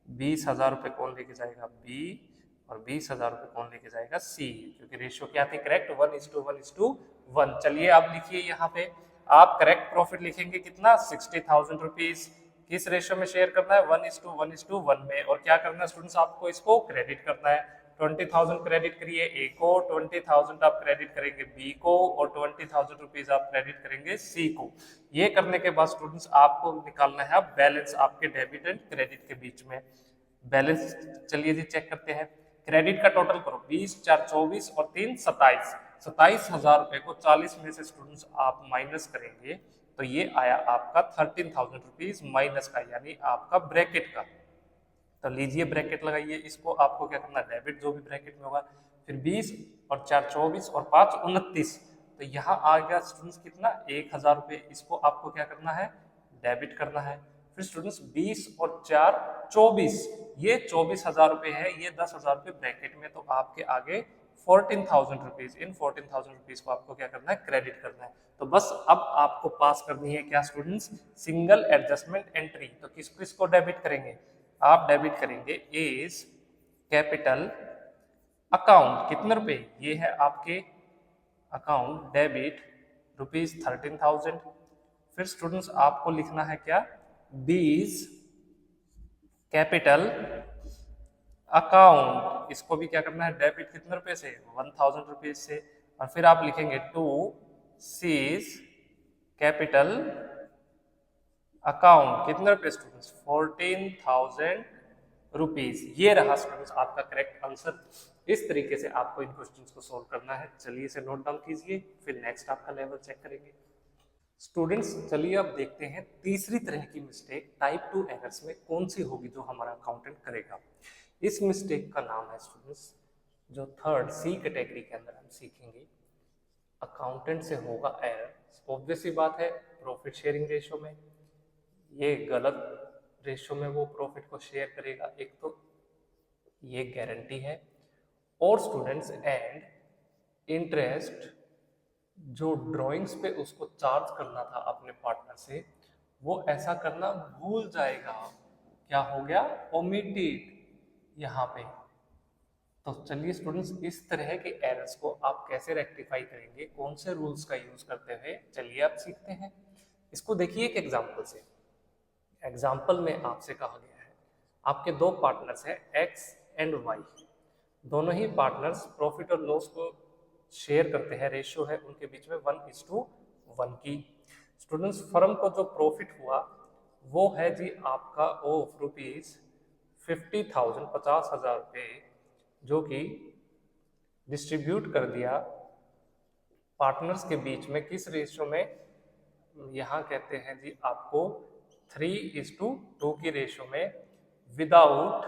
20,000 रुपये कौन लेके जाएगा बी, और 20,000 रुपये कौन लेके जाएगा सी, क्योंकि रेशियो क्या थी करेक्ट 1:1:1। चलिए आप लिखिए यहाँ पे, आप करेक्ट प्रॉफिट लिखेंगे कितना 60,000 रुपीज। किस रेशियो में शेयर करना है 1:1:1 में, और क्या करना है स्टूडेंट्स आपको इसको क्रेडिट करना है। 20,000 क्रेडिट करिए ए को, 20,000 आप क्रेडिट करेंगे बी को, और 20,000 रुपीज आप क्रेडिट करेंगे सी को। ये करने के बाद स्टूडेंट्स आपको निकालना है अब बैलेंस आपके डेबिट एंड क्रेडिट के बीच में बैलेंस। चलिए जी चेक करते हैं। क्रेडिट का टोटल करो 20, 4, 24 और 3, 27। 27,000 रुपए को 40 में से स्टूडेंट्स आप माइनस करेंगे तो ये आया आपका 13,000 रुपीज माइनस का, यानी आपका ब्रैकेट का। तो लीजिए ब्रैकेट लगाइए, इसको आपको क्या करना है डेबिट जो भी ब्रैकेट में होगा। फिर 20 और 4 24 और 5 29, तो यहाँ आ गया स्टूडेंट्स कितना 1,000 रुपये। इसको आपको क्या करना है डेबिट करना है। फिर स्टूडेंट्स 20 और 4 24, ये 24,000 रुपये है, ये 10,000 रुपये ब्रैकेट में, तो आपके आगे 14,000 रुपीज। इन 14,000 रुपीज को आपको क्या करना है, क्रेडिट करना है। तो बस अब आपको पास करनी है क्या स्टूडेंट्स, सिंगल एडजस्टमेंट एंट्री। तो किस किस को डेबिट करेंगे, आप डेबिट करेंगे इज कैपिटल अकाउंट, कितने रुपए, ये है आपके अकाउंट डेबिट ₹13,000। फिर स्टूडेंट्स आपको लिखना है क्या, बीज कैपिटल अकाउंट, इसको भी क्या करना है, डेबिट कितने रुपए से, 1,000 रुपीज से। और फिर आप लिखेंगे टू सीज कैपिटल अकाउंट, कितने रुपए स्टूडेंट्स, 14,000 रुपीज। ये रहा स्टूडेंट्स आपका करेक्ट आंसर। इस तरीके से आपको इन क्वेश्चंस को सोल्व करना है। चलिए इसे नोट डाउन कीजिए, फिर नेक्स्ट आपका लेवल चेक करेंगे। स्टूडेंट्स चलिए अब देखते हैं तीसरी तरह की मिस्टेक टाइप 2 एरर्स में कौन सी होगी जो हमारा अकाउंटेंट करेगा। इस मिस्टेक का नाम है स्टूडेंट्स, जो थर्ड सी कैटेगरी के अंदर हम सीखेंगे, अकाउंटेंट से होगा एरर। ऑब्वियस सी बात है, प्रॉफिट शेयरिंग रेशो में ये गलत रेशो में वो प्रॉफिट को शेयर करेगा, एक तो ये गारंटी है। और स्टूडेंट्स एंड इंटरेस्ट जो ड्राइंग्स पे उसको चार्ज करना था अपने पार्टनर से, वो ऐसा करना भूल जाएगा। क्या हो गया, ओमिटेड यहाँ पे। तो चलिए स्टूडेंट्स इस तरह के एरर्स को आप कैसे रेक्टिफाई करेंगे, कौन से रूल्स का यूज करते हुए, चलिए आप सीखते हैं। इसको देखिए एक एग्जांपल से। एग्जांपल में आपसे कहा गया है आपके दो पार्टनर्स हैं एक्स एंड वाई, दोनों ही पार्टनर्स प्रॉफिट और लॉस को शेयर करते हैं, रेशियो है उनके बीच में 1:1 की। स्टूडेंट्स फर्म को जो प्रॉफिट हुआ वो है जी आपका ऑफ ₹50,000 50,000 रुपये, जो कि डिस्ट्रीब्यूट कर दिया पार्टनर्स के बीच में किस रेशियो में, यहाँ कहते हैं जी आपको 3:2 की रेशियो में, without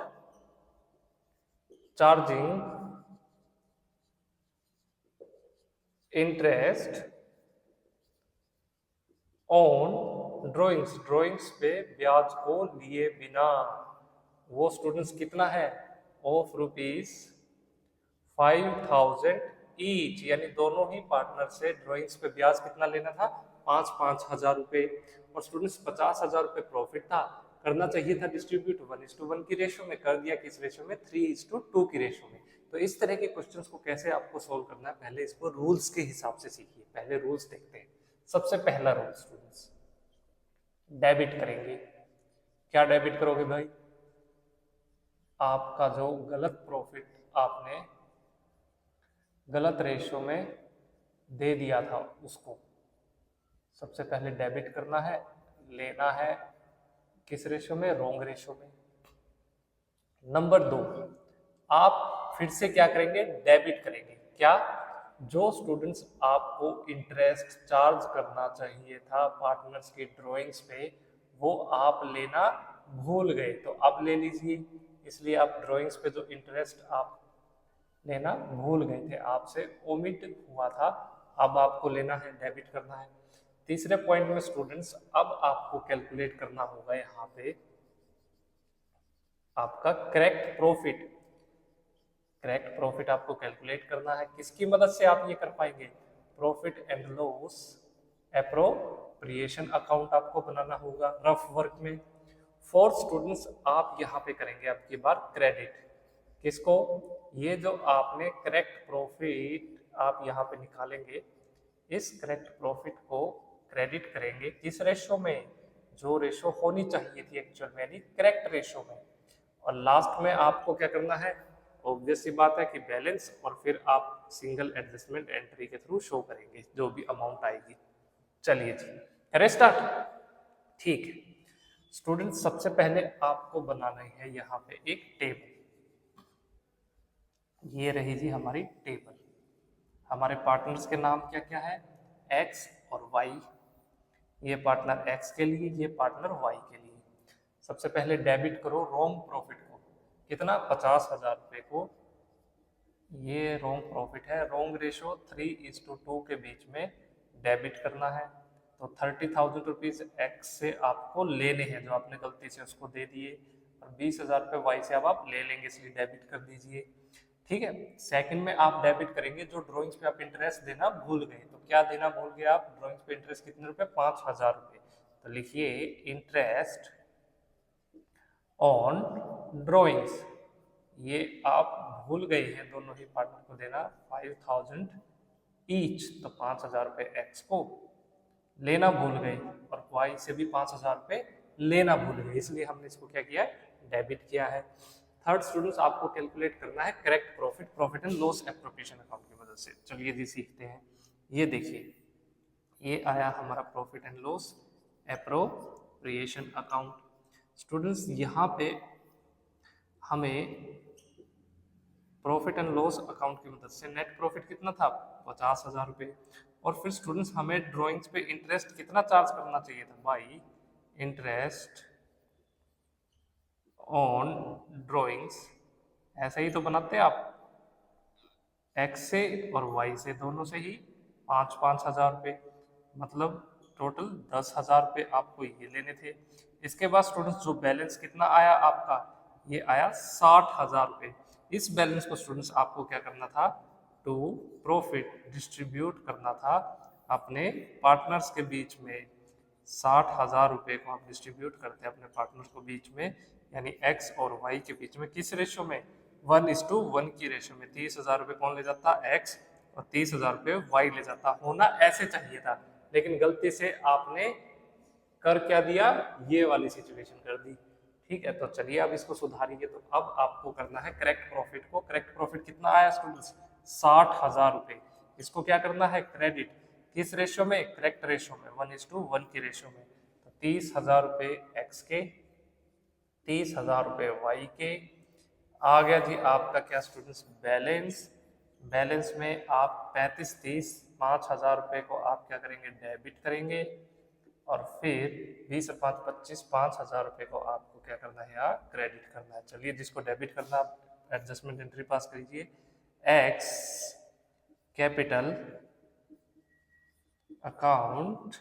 charging interest on drawings, drawings पे ब्याज को लिए बिना। वो स्टूडेंट्स कितना है, ऑफ ₹5,000 ईच, यानी दोनों ही पार्टनर से ड्राइंग्स पे ब्याज कितना लेना था, 5-5 हजार रुपए। और स्टूडेंट्स 50,000 रुपए प्रॉफिट था, करना चाहिए था डिस्ट्रीब्यूट 1:1 की रेशियो में, कर दिया किस रेशियो में, 3:2 की रेशियो में। तो इस तरह के क्वेश्चंस को कैसे आपको सोल्व करना है, पहले इसको रूल्स के हिसाब से सीखिए। पहले रूल्स देखते हैं। सबसे पहला रूल स्टूडेंट्स, डेबिट करेंगे। क्या डेबिट करोगे भाई, आपका जो गलत प्रॉफिट आपने गलत रेशियो में दे दिया था उसको सबसे पहले डेबिट करना है, लेना है किस रेशियो में, रॉन्ग रेशियो में। नंबर 2, आप फिर से क्या करेंगे, डेबिट करेंगे। क्या, जो स्टूडेंट्स आपको इंटरेस्ट चार्ज करना चाहिए था पार्टनर्स की ड्राइंग्स पे, वो आप लेना भूल गए, तो अब ले लीजिए। इसलिए आप ड्राइंग्स पे जो इंटरेस्ट आप लेना भूल गए थे, आपसे ओमिट हुआ था, अब आपको लेना है, डेबिट करना है। तीसरे पॉइंट में स्टूडेंट्स अब आपको कैलकुलेट करना होगा यहाँ पे आपका करेक्ट प्रॉफिट। करेक्ट प्रॉफिट आपको कैलकुलेट करना है, किसकी मदद से आप ये कर पाएंगे, profit and loss appropriation account आपको बनाना होगा रफ वर्क में। फोर्थ स्टूडेंट्स आप यहाँ पे करेंगे आपकी बार क्रेडिट, किसको, ये जो आपने करेक्ट प्रॉफिट आप यहाँ पे निकालेंगे, इस करेक्ट प्रॉफिट को क्रेडिट करेंगे किस रेशो में, जो रेशो होनी चाहिए थी एक्चुअल में, यानी करेक्ट रेशो में। और लास्ट में आपको क्या करना है, ऑब्वियस सी बात है कि बैलेंस, और फिर आप सिंगल एडजस्टमेंट एंट्री के थ्रू शो करेंगे जो भी अमाउंट आएगी। चलिए जी करें स्टार्ट। ठीक है स्टूडेंट, सबसे पहले आपको बनाना है यहाँ पे एक टेबल। ये रही जी हमारी टेबल। हमारे पार्टनर्स के नाम क्या क्या है, एक्स और वाई। ये पार्टनर एक्स के लिए, ये पार्टनर वाई के लिए। सबसे पहले डेबिट करो रॉन्ग प्रॉफिट को, कितना, 50,000 रुपये को। ये रॉन्ग प्रॉफिट है, रॉन्ग रेशो 3:2 के बीच में डेबिट करना है। तो 30,000 रुपीज एक्स से आपको लेने हैं, जो आपने गलती से उसको दे दिए, और 20,000 रुपये वाई से अब आप ले लेंगे, इसलिए डेबिट कर दीजिए। ठीक है। सेकंड में आप डेबिट करेंगे जो ड्राइंग्स पे आप इंटरेस्ट देना भूल गए। तो क्या देना भूल गए आप? ड्राइंग्स पे इंटरेस्ट कितने रुपए? 5,000 रुपए। तो लिखिए इंटरेस्ट ऑन ड्राइंग्स, ये आप भूल गए हैं दोनों ही पार्टनर को देना 5,000 ईच। तो 5,000 रुपए एक्स को लेना भूल गए और वाई से भी 5,000 रुपए लेना भूल गए, इसलिए हमने इसको क्या किया है? डेबिट किया है। थर्ड स्टूडेंट्स आपको कैलकुलेट करना है correct profit, profit and loss appropriation account की मदद से। चलिए जी सीखते हैं। ये देखिए, ये आया हमारा profit and loss appropriation account. Students यहाँ पे हमें प्रॉफिट एंड लॉस अकाउंट की मदद से नेट प्रॉफिट कितना था? 50,000 रुपये। और फिर स्टूडेंट्स हमें ड्राइंग्स पे इंटरेस्ट कितना चार्ज करना चाहिए था? बाई इंटरेस्ट ऑन ड्राइंग्स, ऐसा ही तो बनाते हैं आप, एक्स से और वाई से, दोनों से ही 5,000 रुपये, मतलब टोटल 10,000 रुपये आपको ये लेने थे। इसके बाद स्टूडेंट्स जो बैलेंस कितना आया आपका? ये आया 60,000 रुपये। इस बैलेंस को स्टूडेंट्स आपको क्या करना था? टू प्रॉफिट डिस्ट्रीब्यूट करना था अपने पार्टनर्स के बीच में। 60,000 रुपये को आप डिस्ट्रीब्यूट करते हैं अपने पार्टनर्स को बीच में, यानी एक्स और वाई के बीच में। किस रेशो में? 1:1 की रेशो में। 30,000 रुपये कौन ले जाता? एक्स, और 30,000 रुपये वाई ले जाता। होना ऐसे चाहिए था, लेकिन गलती से आपने कर क्या दिया? ये वाली सिचुएशन कर दी। ठीक है, तो चलिए अब इसको सुधारिए। तो अब आपको करना है करेक्ट प्रॉफिट को। करेक्ट प्रॉफिट कितना आया स्टूडेंट्स? 60,000 रुपये। इसको क्या करना है? क्रेडिट। किस रेशो में? करेक्ट रेशो में, 1:1 की रेशो में। तो 30,000 रुपये एक्स के, 30,000 रुपये वाई के। आ गया जी आपका क्या स्टूडेंट्स? बैलेंस। बैलेंस में आप 35, 30, 5,000 रुपये को आप क्या करेंगे? डेबिट करेंगे। और फिर 20 और 5 25, 5,000 रुपये को आपको क्या करना है? या क्रेडिट करना है। चलिए जिसको डेबिट करना आप एडजस्टमेंट एंट्री पास करिए। एक्स कैपिटल अकाउंट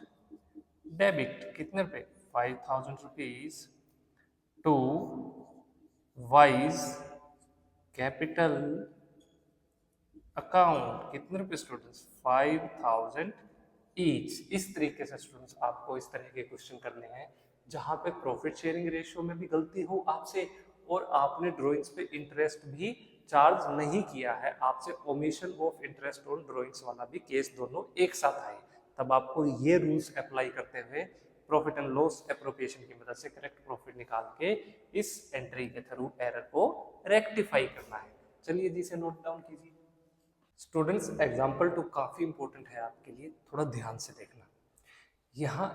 डेबिट कितने रुपए? 5,000 rupees to Y's capital account कितने रुपए स्टूडेंट्स? 5,000 ईच। इस तरीके से स्टूडेंट्स आपको इस तरह के क्वेश्चन करने हैं जहां पे प्रॉफिट शेयरिंग रेशियो में भी गलती हो आपसे, और आपने ड्राइंग्स पे इंटरेस्ट भी चार्ज नहीं किया है, आपसे omission of interest on drawings वाला भी केस दोनों एक साथ आए। तब आपको ये रूल्स अप्लाई करते हुए प्रॉफिट एंड लॉस एप्रोप्रिएशन की मदद से करेक्ट प्रॉफिट निकाल के इस एंट्री के थ्रू एरर को रेक्टिफाई करना है। चलिए जी इसे नोट डाउन कीजिए। स्टूडेंट्स एग्जाम्पल 2 काफी इंपॉर्टेंट है आपके लिए, थोड़ा ध्यान से देखना। यहाँ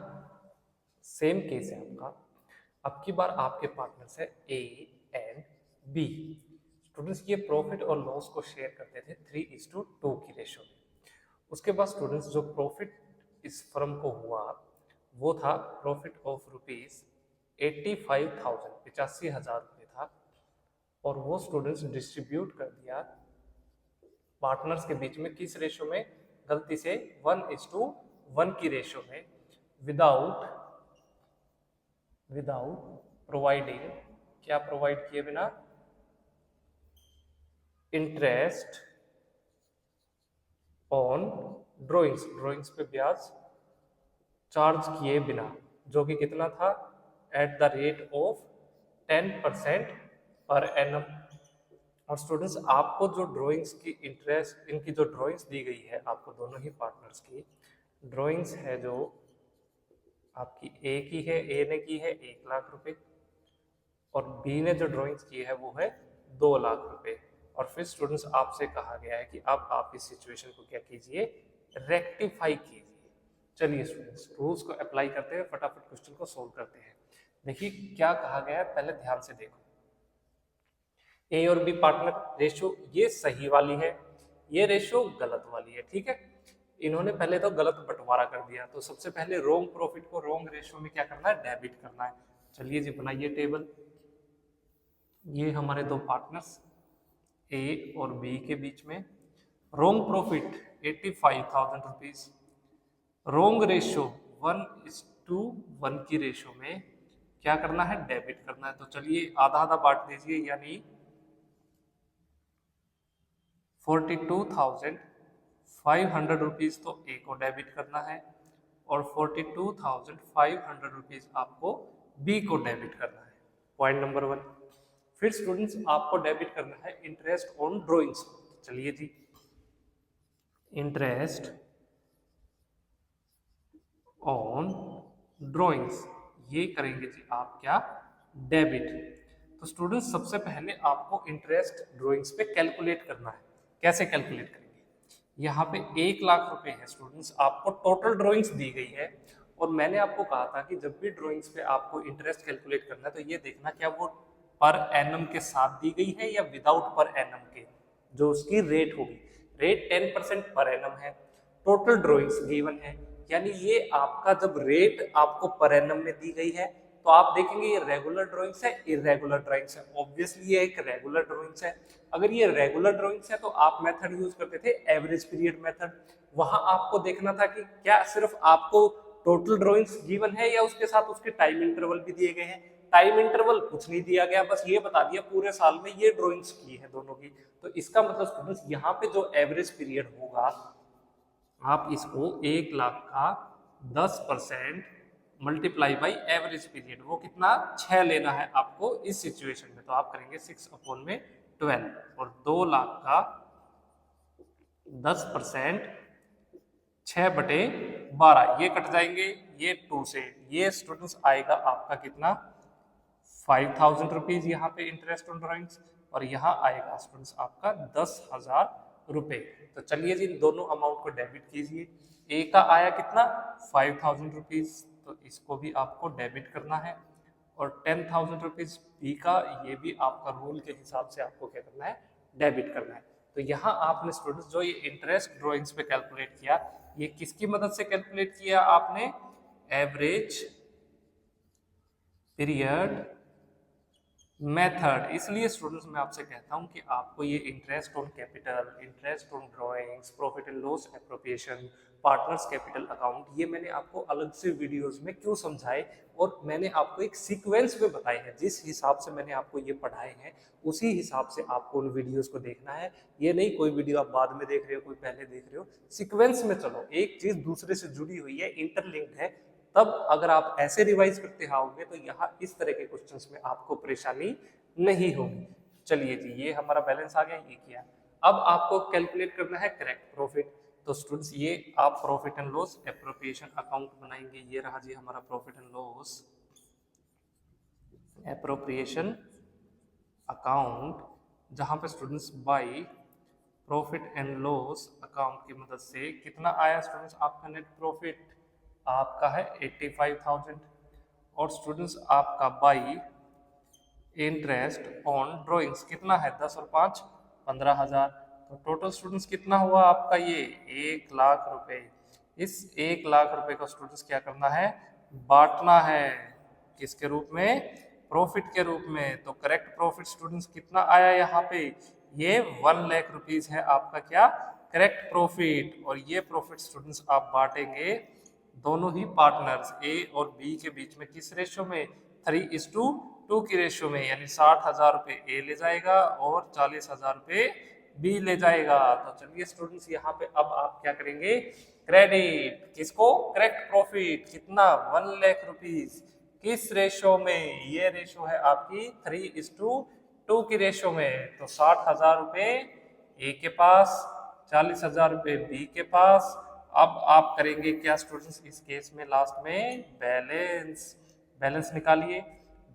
सेम केस है आपका। अब की बार आपके पार्टनर्स है ए एंड बी। स्टूडेंट्स ये प्रॉफिट और लॉस को शेयर करते थे 3:2 की रेशो में। उसके बाद स्टूडेंट्स जो प्रॉफिट इस फर्म को हुआ वो था प्रॉफिट ऑफ रुपीज 85,000, 85,000 रुपये था, और वो स्टूडेंट्स डिस्ट्रीब्यूट कर दिया पार्टनर्स के बीच में। किस रेशो में? गलती से 1:1 की रेशो में, विदाउट प्रोवाइडिंग, क्या प्रोवाइड किए बिना? इंटरेस्ट ऑन ड्राइंग्स, ड्राइंग्स पे ब्याज चार्ज किए बिना, जो कि कितना था? At the rate of 10% per annum. और स्टूडेंट्स आपको जो ड्राइंग्स की इंटरेस्ट, इनकी जो ड्राइंग्स दी गई है आपको, दोनों ही पार्टनर्स की ड्राइंग्स है जो आपकी ए की है, ए ने की है 1 लाख रुपए, और बी ने जो ड्राइंग्स की है वो है 2 लाख रुपए। और फिर स्टूडेंट्स आपसे कहा गया है कि अब आप इस सिचुएशन को क्या कीजिए? रेक्टिफाई कीजिए। चलिए स्टूडेंट्स रूल्स को अप्लाई करते हुए फटाफट क्वेश्चन को सोल्व करते हैं। देखिए क्या कहा गया है, पहले ध्यान से देखो। ए और बी पार्टनर रेशो ये सही वाली है, ये रेशो गलत वाली है। ठीक है, इन्होंने पहले तो गलत बंटवारा कर दिया, तो सबसे पहले रोंग प्रॉफिट को रोंग रेशो में क्या करना है? डेबिट करना है। चलिए जी बनाइए टेबल। ये हमारे दो पार्टनर्स ए और बी के बीच में रोंग प्रॉफिट 85,000 रुपीज, रोंग रेशो 1:1 की रेशो में क्या करना है? डेबिट करना है। तो चलिए आधा आधा बांट दीजिए, यानी 42,500 रुपीज़ तो ए को डेबिट करना है और 42,500 रुपीज़ आपको बी को डेबिट करना है। Point number 1। फिर स्टूडेंट्स आपको डेबिट करना है इंटरेस्ट ऑन ड्रॉइंग्स। चलिए जी, इंटरेस्ट ऑन ड्रॉइंग्स ये करेंगे जी आप क्या, डेबिट। तो स्टूडेंट्स सबसे पहले आपको इंटरेस्ट ड्रॉइंग्स पे कैलकुलेट करना है। कैसे कैलकुलेट करेंगे? यहाँ पे 1,00,000 रुपए है स्टूडेंट्स, आपको टोटल ड्रॉइंग्स दी गई है और मैंने आपको कहा था कि जब भी ड्रॉइंग्स पे आपको इंटरेस्ट कैलकुलेट करना है तो ये देखना क्या वो पर एनम के साथ दी गई है या विदाउट पर एनम के। जो उसकी रेट होगी, रेट 10% पर एनम है, टोटल ड्रॉइंग्स गिवन है, यानी ये आपका जब रेट आपको पर एनम में दी गई है तो आप देखेंगे ये रेगुलर ड्राइंग्स है, इरेगुलर ड्राइंग्स है। ऑब्वियसली ये एक रेगुलर ड्राइंग्स है। अगर ये रेगुलर ड्राइंग्स है तो आप मेथड यूज करते थे एवरेज पीरियड मेथड। वहां आपको देखना था कि क्या सिर्फ आपको टोटल ड्राइंग्स गिवन है या उसके साथ उसके टाइम इंटरवल भी दिए गए हैं। टाइम इंटरवल कुछ नहीं दिया गया, बस ये बता दिया पूरे साल में ये ड्राइंग्स की है दोनों की। तो इसका मतलब स्टूडेंट्स यहाँ पे जो एवरेज पीरियड होगा आप इसको 1,00,000 का 10% मल्टीप्लाई बाई एवरेज पीरियड, वो कितना 6 लेना है आपको इस सिचुएशन में। तो आप करेंगे 6/12 और 2,00,000 का 10% 6/12 ये कट जाएंगे, ये 2 से ये स्टूडेंट्स आएगा आपका कितना 5,000 रुपीज यहाँ पे इंटरेस्ट ऑन ड्राइंग्स और यहाँ आएगा स्टूडेंट्स आपका 10,000 रुपए। तो चलिए जी इन दोनों अमाउंट को डेबिट कीजिए। ए का आया कितना 5,000 रुपीज, तो इसको भी आपको डेबिट करना है और 10,000 रुपीज बी का, ये भी आपका रूल के हिसाब से आपको क्या करना है, डेबिट करना है। तो यहाँ आपने स्टूडेंट्स जो ये इंटरेस्ट ड्रॉइंग्स पे कैलकुलेट किया, ये किसकी मदद से कैलकुलेट किया आपने, एवरेज पीरियड मेथड। इसलिए स्टूडेंट्स मैं आपसे कहता हूं कि आपको ये interest on capital, interest on drawings, profit and loss appropriation, partners capital account, ये मैंने आपको अलग से वीडियोस में क्यों समझाए और मैंने आपको एक सीक्वेंस में बताए हैं। जिस हिसाब से मैंने आपको ये पढ़ाए हैं उसी हिसाब से आपको उन वीडियोस को देखना है। ये नहीं कोई वीडियो आप बाद में देख रहे हो, कोई पहले देख रहे हो, सीक्वेंस में चलो, एक चीज दूसरे से जुड़ी हुई है, इंटरलिंक्ड है। तब अगर आप ऐसे रिवाइज करते आओगे तो यहाँ इस तरह के क्वेश्चंस में आपको परेशानी नहीं होगी। चलिए जी ये हमारा बैलेंस आ गया, ये किया। अब आपको कैलकुलेट करना है करेक्ट प्रॉफिट। तो स्टूडेंट्स ये आप profit and loss appropriation account बनाएंगे। ये रहा जी हमारा profit and loss appropriation account, जहां पे students by profit and loss account की मदद से कितना आया स्टूडेंट्स आपका नेट प्रॉफिट, आपका है 85,000 और स्टूडेंट्स आपका बाई इंटरेस्ट ऑन ड्राइंग्स कितना है 10 और 5 15,000। तो टोटल स्टूडेंट्स कितना हुआ आपका ये 1,00,000 रुपए। इस 1,00,000 रुपए को स्टूडेंट्स क्या करना है, बांटना है किसके रूप में, प्रॉफिट के रूप में। तो करेक्ट प्रॉफिट स्टूडेंट्स कितना आया यहाँ पे, ये 1,00,000 रुपीज है आपका क्या करेक्ट प्रॉफिट। और ये प्रॉफिट स्टूडेंट्स आप बांटेंगे दोनों ही पार्टनर्स ए और बी के बीच में किस रेशो में, 3:2 की रेशो में, यानी 60,000 रुपए ए ले जाएगा और 40,000 रुपए बी ले जाएगा। तो चलिए स्टूडेंट्स यहाँ पे अब आप क्या करेंगे, क्रेडिट किसको, करेक्ट प्रॉफिट कितना 1,00,000 रुपीज, किस रेशो में, ये रेशो है आपकी 3:2 की रेशो में। तो 60,000 रुपए ए के पास, 40,000 रुपए बी के पास। अब आप करेंगे क्या स्टूडेंट्स इस केस में, लास्ट में बैलेंस, बैलेंस निकालिए।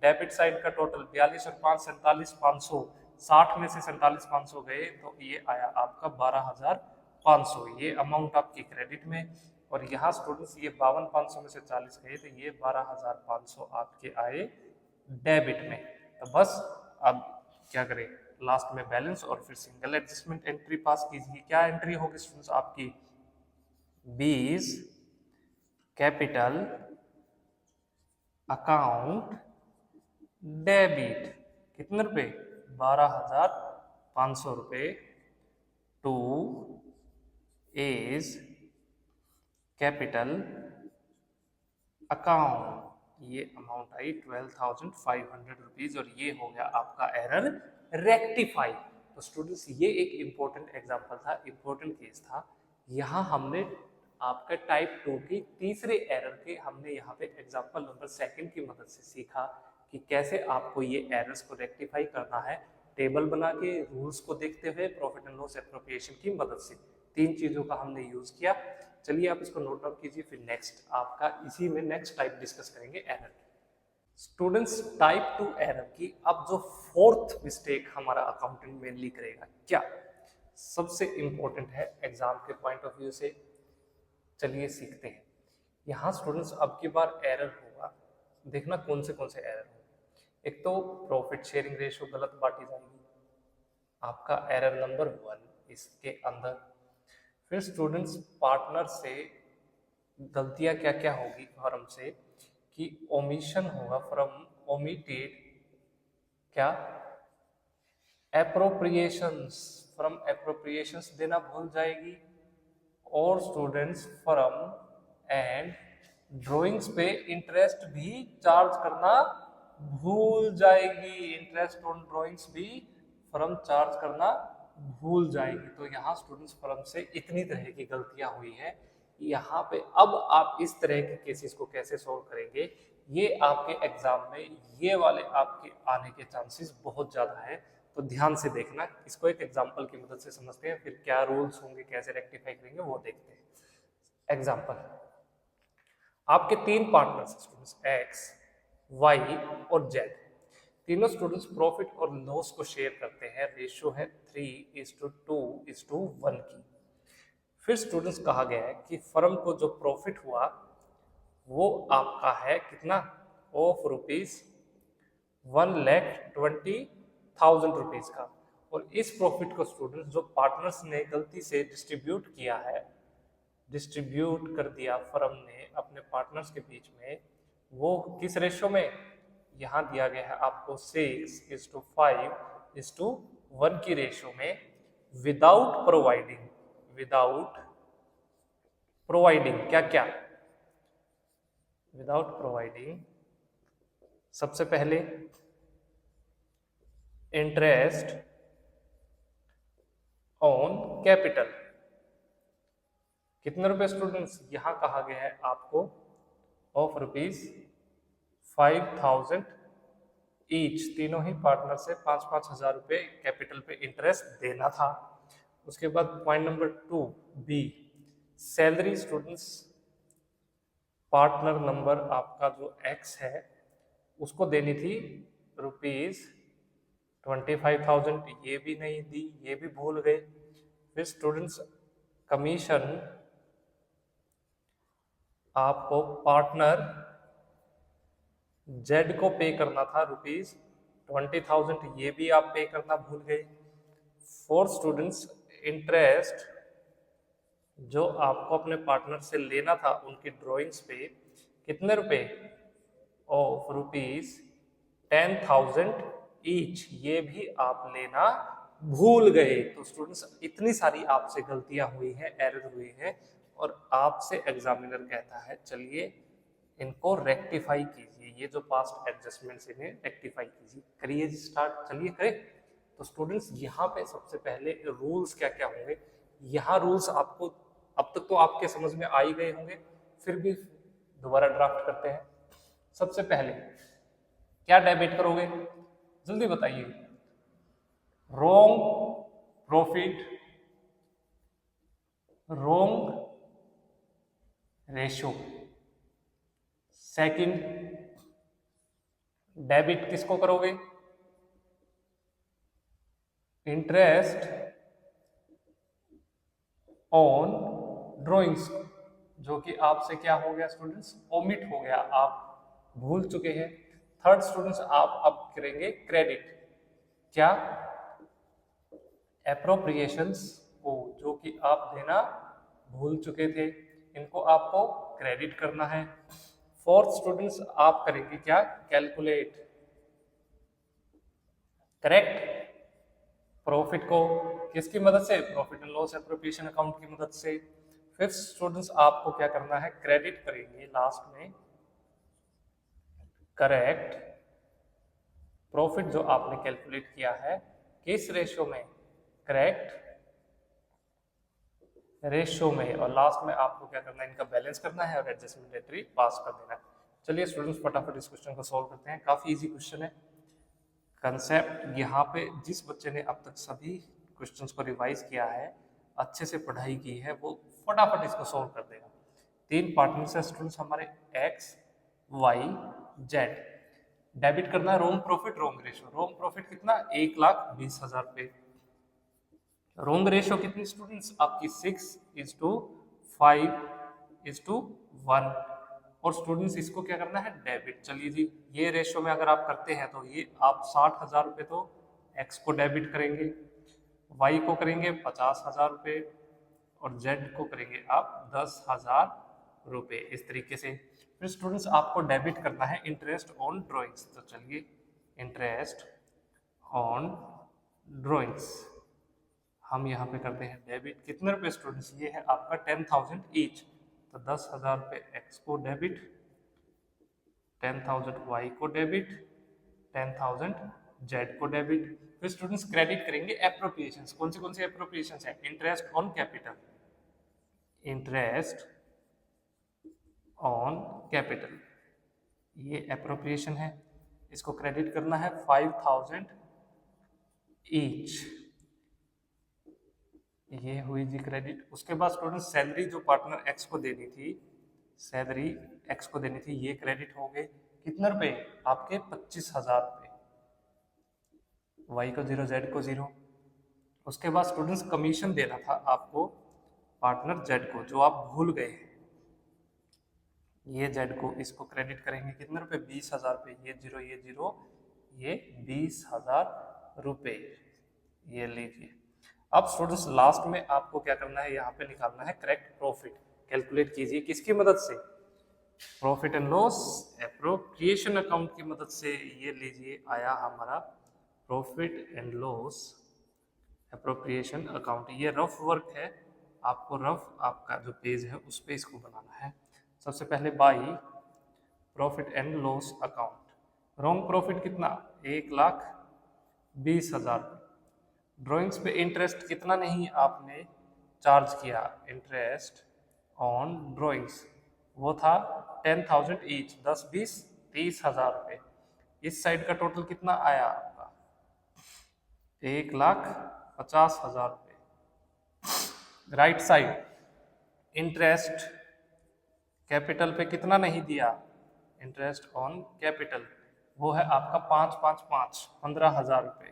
डेबिट साइड का टोटल 42 और 5 47,500, 60 में से 47,500 गए तो ये आया आपका 12,500, ये अमाउंट आपकी क्रेडिट में। और यहाँ स्टूडेंट्स ये 52,500 में से 40 गए तो ये 12,500 आपके आए डेबिट में। तो बस अब क्या करें, लास्ट में बैलेंस और फिर सिंगल एडजस्टमेंट एंट्री पास कीजिए। क्या एंट्री होगी स्टूडेंट्स आपकी, 20 कैपिटल अकाउंट डेबिट, कितने रुपए 12,500 रुपए, टू इज कैपिटल अकाउंट, ये अमाउंट आई 12,500 रुपीज और ये हो गया आपका एरर रेक्टिफाई। तो स्टूडेंट्स ये एक इम्पोर्टेंट एग्जाम्पल था, इम्पोर्टेंट केस था। यहाँ हमने आपका टाइप 2 की तीसरे एरर के हमने यहाँ पे एग्जाम्पल नंबर 2 की मदद से सीखा कि कैसे आपको ये एरर्स को रेक्टिफाई करना है, टेबल बना के रूल्स को देखते हुए प्रॉफिट एंड लॉस एप्रोप्रिएशन की मदद से। 3 चीजों का हमने यूज किया। चलिए आप इसको नोट डाउन कीजिए, फिर नेक्स्ट आपका इसी में नेक्स्ट टाइप डिस्कस करेंगे एरर। स्टूडेंट्स टाइप 2 एरर की अब जो 4th मिस्टेक हमारा अकाउंटेंट मेनली करेगा, क्या सबसे इंपॉर्टेंट है एग्जाम के पॉइंट ऑफ व्यू से, चलिए सीखते हैं। यहाँ स्टूडेंट्स अब की बार एरर होगा, देखना कौन से एरर होंगे। एक तो प्रॉफिट शेयरिंग रेशियो गलत बांटी जाएगी, आपका एरर नंबर 1 इसके अंदर। फिर स्टूडेंट्स पार्टनर से गलतियां क्या क्या होगी फर्म से, कि ओमिशन होगा, फ्रॉम ओमिटेड क्या एप्रोप्रिएशंस, फ्रॉम एप्रोप्रिएशंस देना भूल जाएगी। और स्टूडेंट्स फर्म एंड ड्राइंग्स पे इंटरेस्ट भी चार्ज करना भूल जाएगी, इंटरेस्ट ऑन ड्राइंग्स भी फर्म चार्ज करना भूल जाएगी। तो यहाँ स्टूडेंट्स फर्म से इतनी तरह की गलतियां हुई है। यहाँ पे अब आप इस तरह के केसेस को कैसे सॉल्व करेंगे, ये आपके एग्जाम में ये वाले आपके आने के चांसेस बहुत ज़्यादा है। तो ध्यान से देखना, इसको एक एग्जांपल की मदद से समझते हैं, फिर क्या रूल्स होंगे, कैसे रेक्टिफाई करेंगे वो देखते हैं। एग्जांपल, आपके 3 पार्टनर्स स्टूडेंट्स एक्स, वाई और जेड, तीनों स्टूडेंट्स प्रॉफिट और लॉस को शेयर करते हैं। रेशियो है 3:2:1 की। फिर स्टूडेंट्स कहा गया है कि फर्म को जो प्रॉफिट हुआ वो आपका है कितना, ऑफ ₹1,20,000 का। और इस प्रॉफिट को स्टूडेंट्स जो पार्टनर्स ने गलती से डिस्ट्रीब्यूट किया है, डिस्ट्रीब्यूट कर दिया फर्म ने अपने पार्टनर्स के बीच में, वो किस रेशियो में, यहाँ दिया गया है आपको 6:5:1 की रेशियो में, विदाउट प्रोवाइडिंग क्या क्या, विदाउट प्रोवाइडिंग सबसे पहले इंटरेस्ट ऑन कैपिटल। कितने रुपए स्टूडेंट्स, यहां कहा गया है आपको ऑफ ₹5,000 ईच, तीनों ही पार्टनर से 5-5 हजार रुपए कैपिटल पे इंटरेस्ट देना था। उसके बाद point number 2 B, salary students, partner number आपका जो एक्स है उसको देनी थी ₹25,000, ये भी नहीं दी, ये भी भूल गए। फिर स्टूडेंट्स कमीशन आपको पार्टनर जेड को पे करना था ₹20,000, ये भी आप पे करना भूल गए। फोर स्टूडेंट्स इंटरेस्ट जो आपको अपने पार्टनर से लेना था उनकी ड्राइंग्स पे, कितने रुपए, ऑफ ₹10,000 ईच, ये भी आप लेना भूल गए। तो स्टूडेंट्स इतनी सारी आपसे गलतियां हुई हैं, एरर हुई हैं, और आपसे एग्जामिनर कहता है चलिए इनको रेक्टिफाई कीजिए, ये जो पास्ट एडजस्टमेंट्स इन्हें रेक्टिफाई कीजिए, करिए स्टार्ट, चलिए करें। तो स्टूडेंट्स यहाँ पे सबसे पहले रूल्स क्या क्या होंगे, यहाँ रूल्स आपको अब तक तो आपके समझ में आ ही गए होंगे, फिर भी दोबारा ड्राफ्ट करते हैं। सबसे पहले क्या डेबिट करोगे, जल्दी बताइए, wrong profit, wrong ratio. Second, debit किसको करोगे, इंटरेस्ट ऑन ड्राइंग्स, जो कि आपसे क्या हो गया स्टूडेंट्स, ओमिट हो गया, आप भूल चुके हैं। थर्ड स्टूडेंट्स आप अब करेंगे क्रेडिट, क्या, एप्रोप्रिएशंस को, जो कि आप देना भूल चुके थे, इनको आपको क्रेडिट करना है। फोर्थ स्टूडेंट्स आप करेंगे क्या, कैलकुलेट, करेक्ट, प्रॉफिट को किसकी मदद से, profit and loss appropriation account की मदद से। फिफ्थ स्टूडेंट्स आपको क्या करना है, क्रेडिट करेंगे लास्ट में, करेक्ट प्रॉफिट जो आपने कैलकुलेट किया है, किस रेशियो में, करेक्ट रेशियो में, और लास्ट में आपको क्या करना है, इनका बैलेंस करना है और एडजस्टमेंट एंट्री पास कर देना है। चलिए स्टूडेंट्स फटाफट इस क्वेश्चन को सॉल्व करते हैं। काफी इजी क्वेश्चन है। कंसेप्ट यहाँ पे जिस बच्चे ने अब तक सभी क्वेश्चंस को रिवाइज किया है, अच्छे से पढ़ाई की है, वो फटाफट इसको सॉल्व कर देगा। 3 पार्टनर्स है स्टूडेंट्स हमारे, एक्स वाई जेड। डेबिट करना है रोंग प्रॉफिट रोंग रेशियो। रोंग प्रॉफिट कितना, 1,20,000 रुपये। रोंग रेशियो कितनी स्टूडेंट्स आपकी, 6:5:1। और स्टूडेंट्स इसको क्या करना है, डेबिट। चलिए जी, ये रेशियो में अगर आप करते हैं तो ये आप 60,000 रुपये तो एक्स को डेबिट करेंगे, वाई को करेंगे 50,000 रुपये और जेड को करेंगे आप 10,000 रुपये, इस तरीके से। फिर स्टूडेंट्स आपको डेबिट करना है इंटरेस्ट ऑन ड्रॉइंग्स। तो चलिए, इंटरेस्ट ऑन ड्रॉइंग्स हम यहाँ पे करते हैं डेबिट। कितने रुपए स्टूडेंट्स, ये है आपका 10,000 ईच। तो 10,000 रुपये एक्स को डेबिट, 10,000 वाई को डेबिट, 10,000 जेड को डेबिट। फिर स्टूडेंट्स क्रेडिट करेंगे एप्रोप्रिएशंस। कौन सी एप्रोप्रिएशंस है, interest on capital, interest on capital, ये एप्रोप्रिएशन है, इसको क्रेडिट करना है 5,000 ईच, ये हुई जी क्रेडिट। उसके बाद स्टूडेंट सैलरी जो पार्टनर एक्स को देनी थी, सैलरी एक्स को देनी थी, ये क्रेडिट हो गए। कितने रुपए आपके, 25,000 रुपये। वाई को 0, जेड को 0। उसके बाद स्टूडेंट्स कमीशन देना था आपको पार्टनर जेड को, जो आप भूल गए हैं, ये जेड को, इसको क्रेडिट करेंगे। कितने रुपए, 20,000 रुपये। ये 0 ये 0, ये 20,000 रुपये, ये लीजिए। अब स्टूडेंट्स लास्ट में आपको क्या करना है, यहाँ पे निकालना है करेक्ट प्रॉफिट। कैलकुलेट कीजिए किसकी मदद से, profit and loss appropriation account की मदद से। ये लीजिए आया हमारा profit and loss appropriation account. ये रफ वर्क है, आपको रफ आपका जो पेज है उस पे इसको बनाना है। सबसे पहले by profit and loss account. Wrong profit कितना, 1,20,000। ड्राइंग्स पे इंटरेस्ट कितना नहीं आपने चार्ज किया, इंटरेस्ट ऑन ड्राइंग्स वो था 10,000 ईच, 10, 20, 30,000 रुपये। इस साइड का टोटल कितना आया आपका, 1,50,000 रुपये। राइट साइड इंटरेस्ट कैपिटल पे कितना नहीं दिया, इंटरेस्ट ऑन कैपिटल वो है आपका 5,5,5, 15,000 रुपये।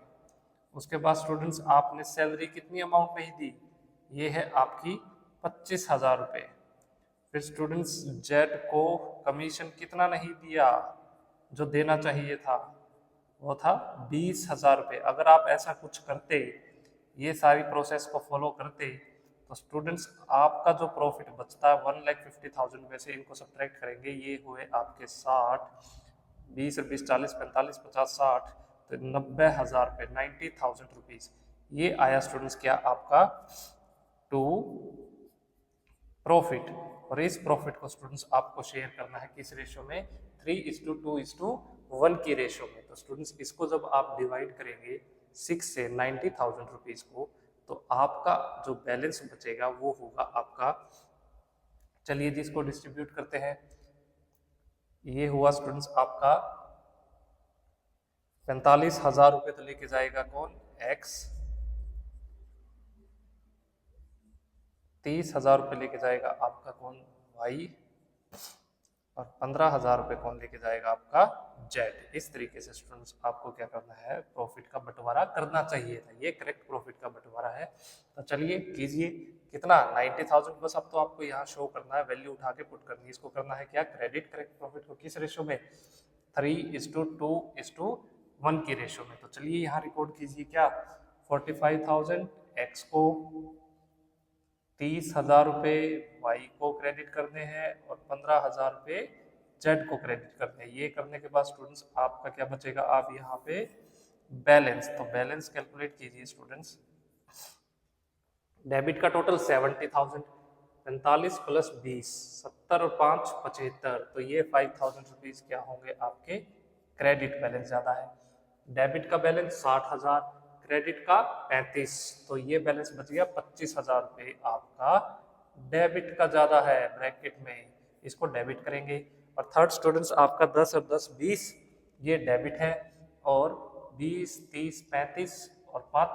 उसके बाद स्टूडेंट्स आपने सैलरी कितनी अमाउंट नहीं दी, ये है आपकी 25,000 रुपये। फिर स्टूडेंट्स जेड को कमीशन कितना नहीं दिया, जो देना चाहिए था वो था 20,000 रुपये। अगर आप ऐसा कुछ करते, ये सारी प्रोसेस को फॉलो करते, तो स्टूडेंट्स आपका जो प्रॉफिट बचता है 1,50,000 में से इनको सब्ट्रैक्ट करेंगे, ये हुए आपके 60, 20, 20, 40, 45, 50, 60, तो 90,000 रुपये, 90,000 रुपीज। ये आया स्टूडेंट्स क्या आपका टू प्रॉफिट। और इस प्रॉफिट को स्टूडेंट्स आपको शेयर करना है किस रेशियो में, 3:2:1 की रेशियो में। तो स्टूडेंट्स इसको जब आप डिवाइड करेंगे 6 से 90,000 रुपीज को, तो आपका जो बैलेंस बचेगा वो होगा आपका, चलिए जी इसको डिस्ट्रीब्यूट करते हैं। ये हुआ स्टूडेंट्स आपका 45,000 रुपये तो लेके जाएगा कौन, एक्स। 30,000 रुपये लेके जाएगा आपका कौन, वाई। और 15,000 रुपये कौन लेके जाएगा आपका, जेड। इस तरीके से स्टूडेंट्स आपको क्या करना है, प्रॉफिट का बंटवारा करना चाहिए था। ये करेक्ट प्रॉफिट का बंटवारा है। तो चलिए कीजिए, कितना 90,000। बस अब तो आपको यहाँ शो करना है, वैल्यू उठा के पुट करनी है। इसको करना है क्या, क्रेडिट करेक्ट प्रॉफिट को किस रेशो में, 3:2:1 की रेशो में। तो चलिए यहाँ रिकॉर्ड कीजिए क्या, 45,000 एक्स को, 30,000 रुपये वाई को क्रेडिट करने हैं और 15,000 रुपये जेड को क्रेडिट करने हैं। ये करने के बाद स्टूडेंट्स आपका क्या बचेगा, आप यहाँ पे बैलेंस, तो बैलेंस कैलकुलेट कीजिए स्टूडेंट्स। डेबिट का टोटल 70,000, 45 प्लस 20, 70 और 5 75, तो ये 5,000 रुपीज क्या होंगे आपके क्रेडिट बैलेंस ज्यादा है। डेबिट का बैलेंस 60,000, क्रेडिट का 35, तो ये बैलेंस बच गया 25,000 रुपये आपका डेबिट का ज्यादा है ब्रैकेट में, इसको डेबिट करेंगे। और थर्ड स्टूडेंट्स आपका 10 और 10 20 ये डेबिट है, और 20 30 35 और 5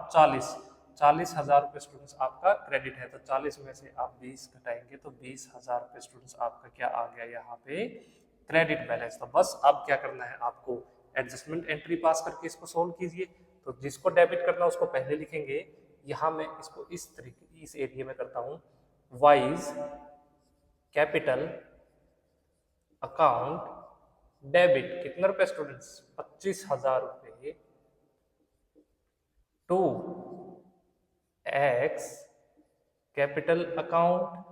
40,000 रुपये स्टूडेंट्स आपका क्रेडिट है। तो 40 में से आप 20 घटाएंगे तो 20,000 रुपये स्टूडेंट्स आपका क्या आ गया यहाँ पे क्रेडिट बैलेंस। तो बस अब क्या करना है आपको, एडजस्टमेंट एंट्री पास करके इसको सोल्व कीजिए। तो जिसको डेबिट करना है उसको पहले लिखेंगे, यहाँ मैं इसको इस तरीके इस एरिया में करता हूँ, वाइज कैपिटल अकाउंट डेबिट कितना रुपए स्टूडेंट्स 25,000 रुपये टू एक्स कैपिटल अकाउंट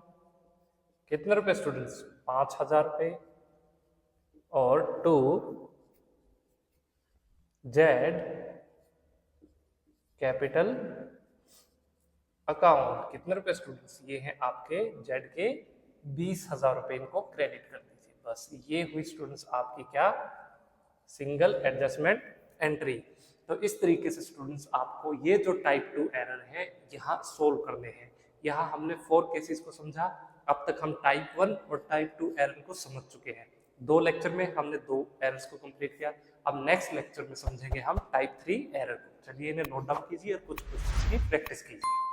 कितने रुपए स्टूडेंट्स 5,000 रुपये, और टू जेड कैपिटल अकाउंट कितने रुपए स्टूडेंट्स, ये हैं आपके जेड के 20,000 रुपये, इनको क्रेडिट कर दीजिए। बस ये हुई स्टूडेंट्स आपकी क्या सिंगल एडजस्टमेंट एंट्री। तो इस तरीके से स्टूडेंट्स आपको ये जो टाइप 2 एरर है यहाँ सोल्व करने हैं। यहाँ हमने 4 केसेस को समझा, अब तक हम टाइप 1 और टाइप 2 एरर को समझ चुके हैं। 2 लेक्चर में हमने 2 एरर्स को कंप्लीट किया, अब नेक्स्ट लेक्चर में समझेंगे हम टाइप 3 एरर को। चलिए इन्हें नोट डाउन कीजिए और कुछ क्वेश्चंस की प्रैक्टिस कीजिए।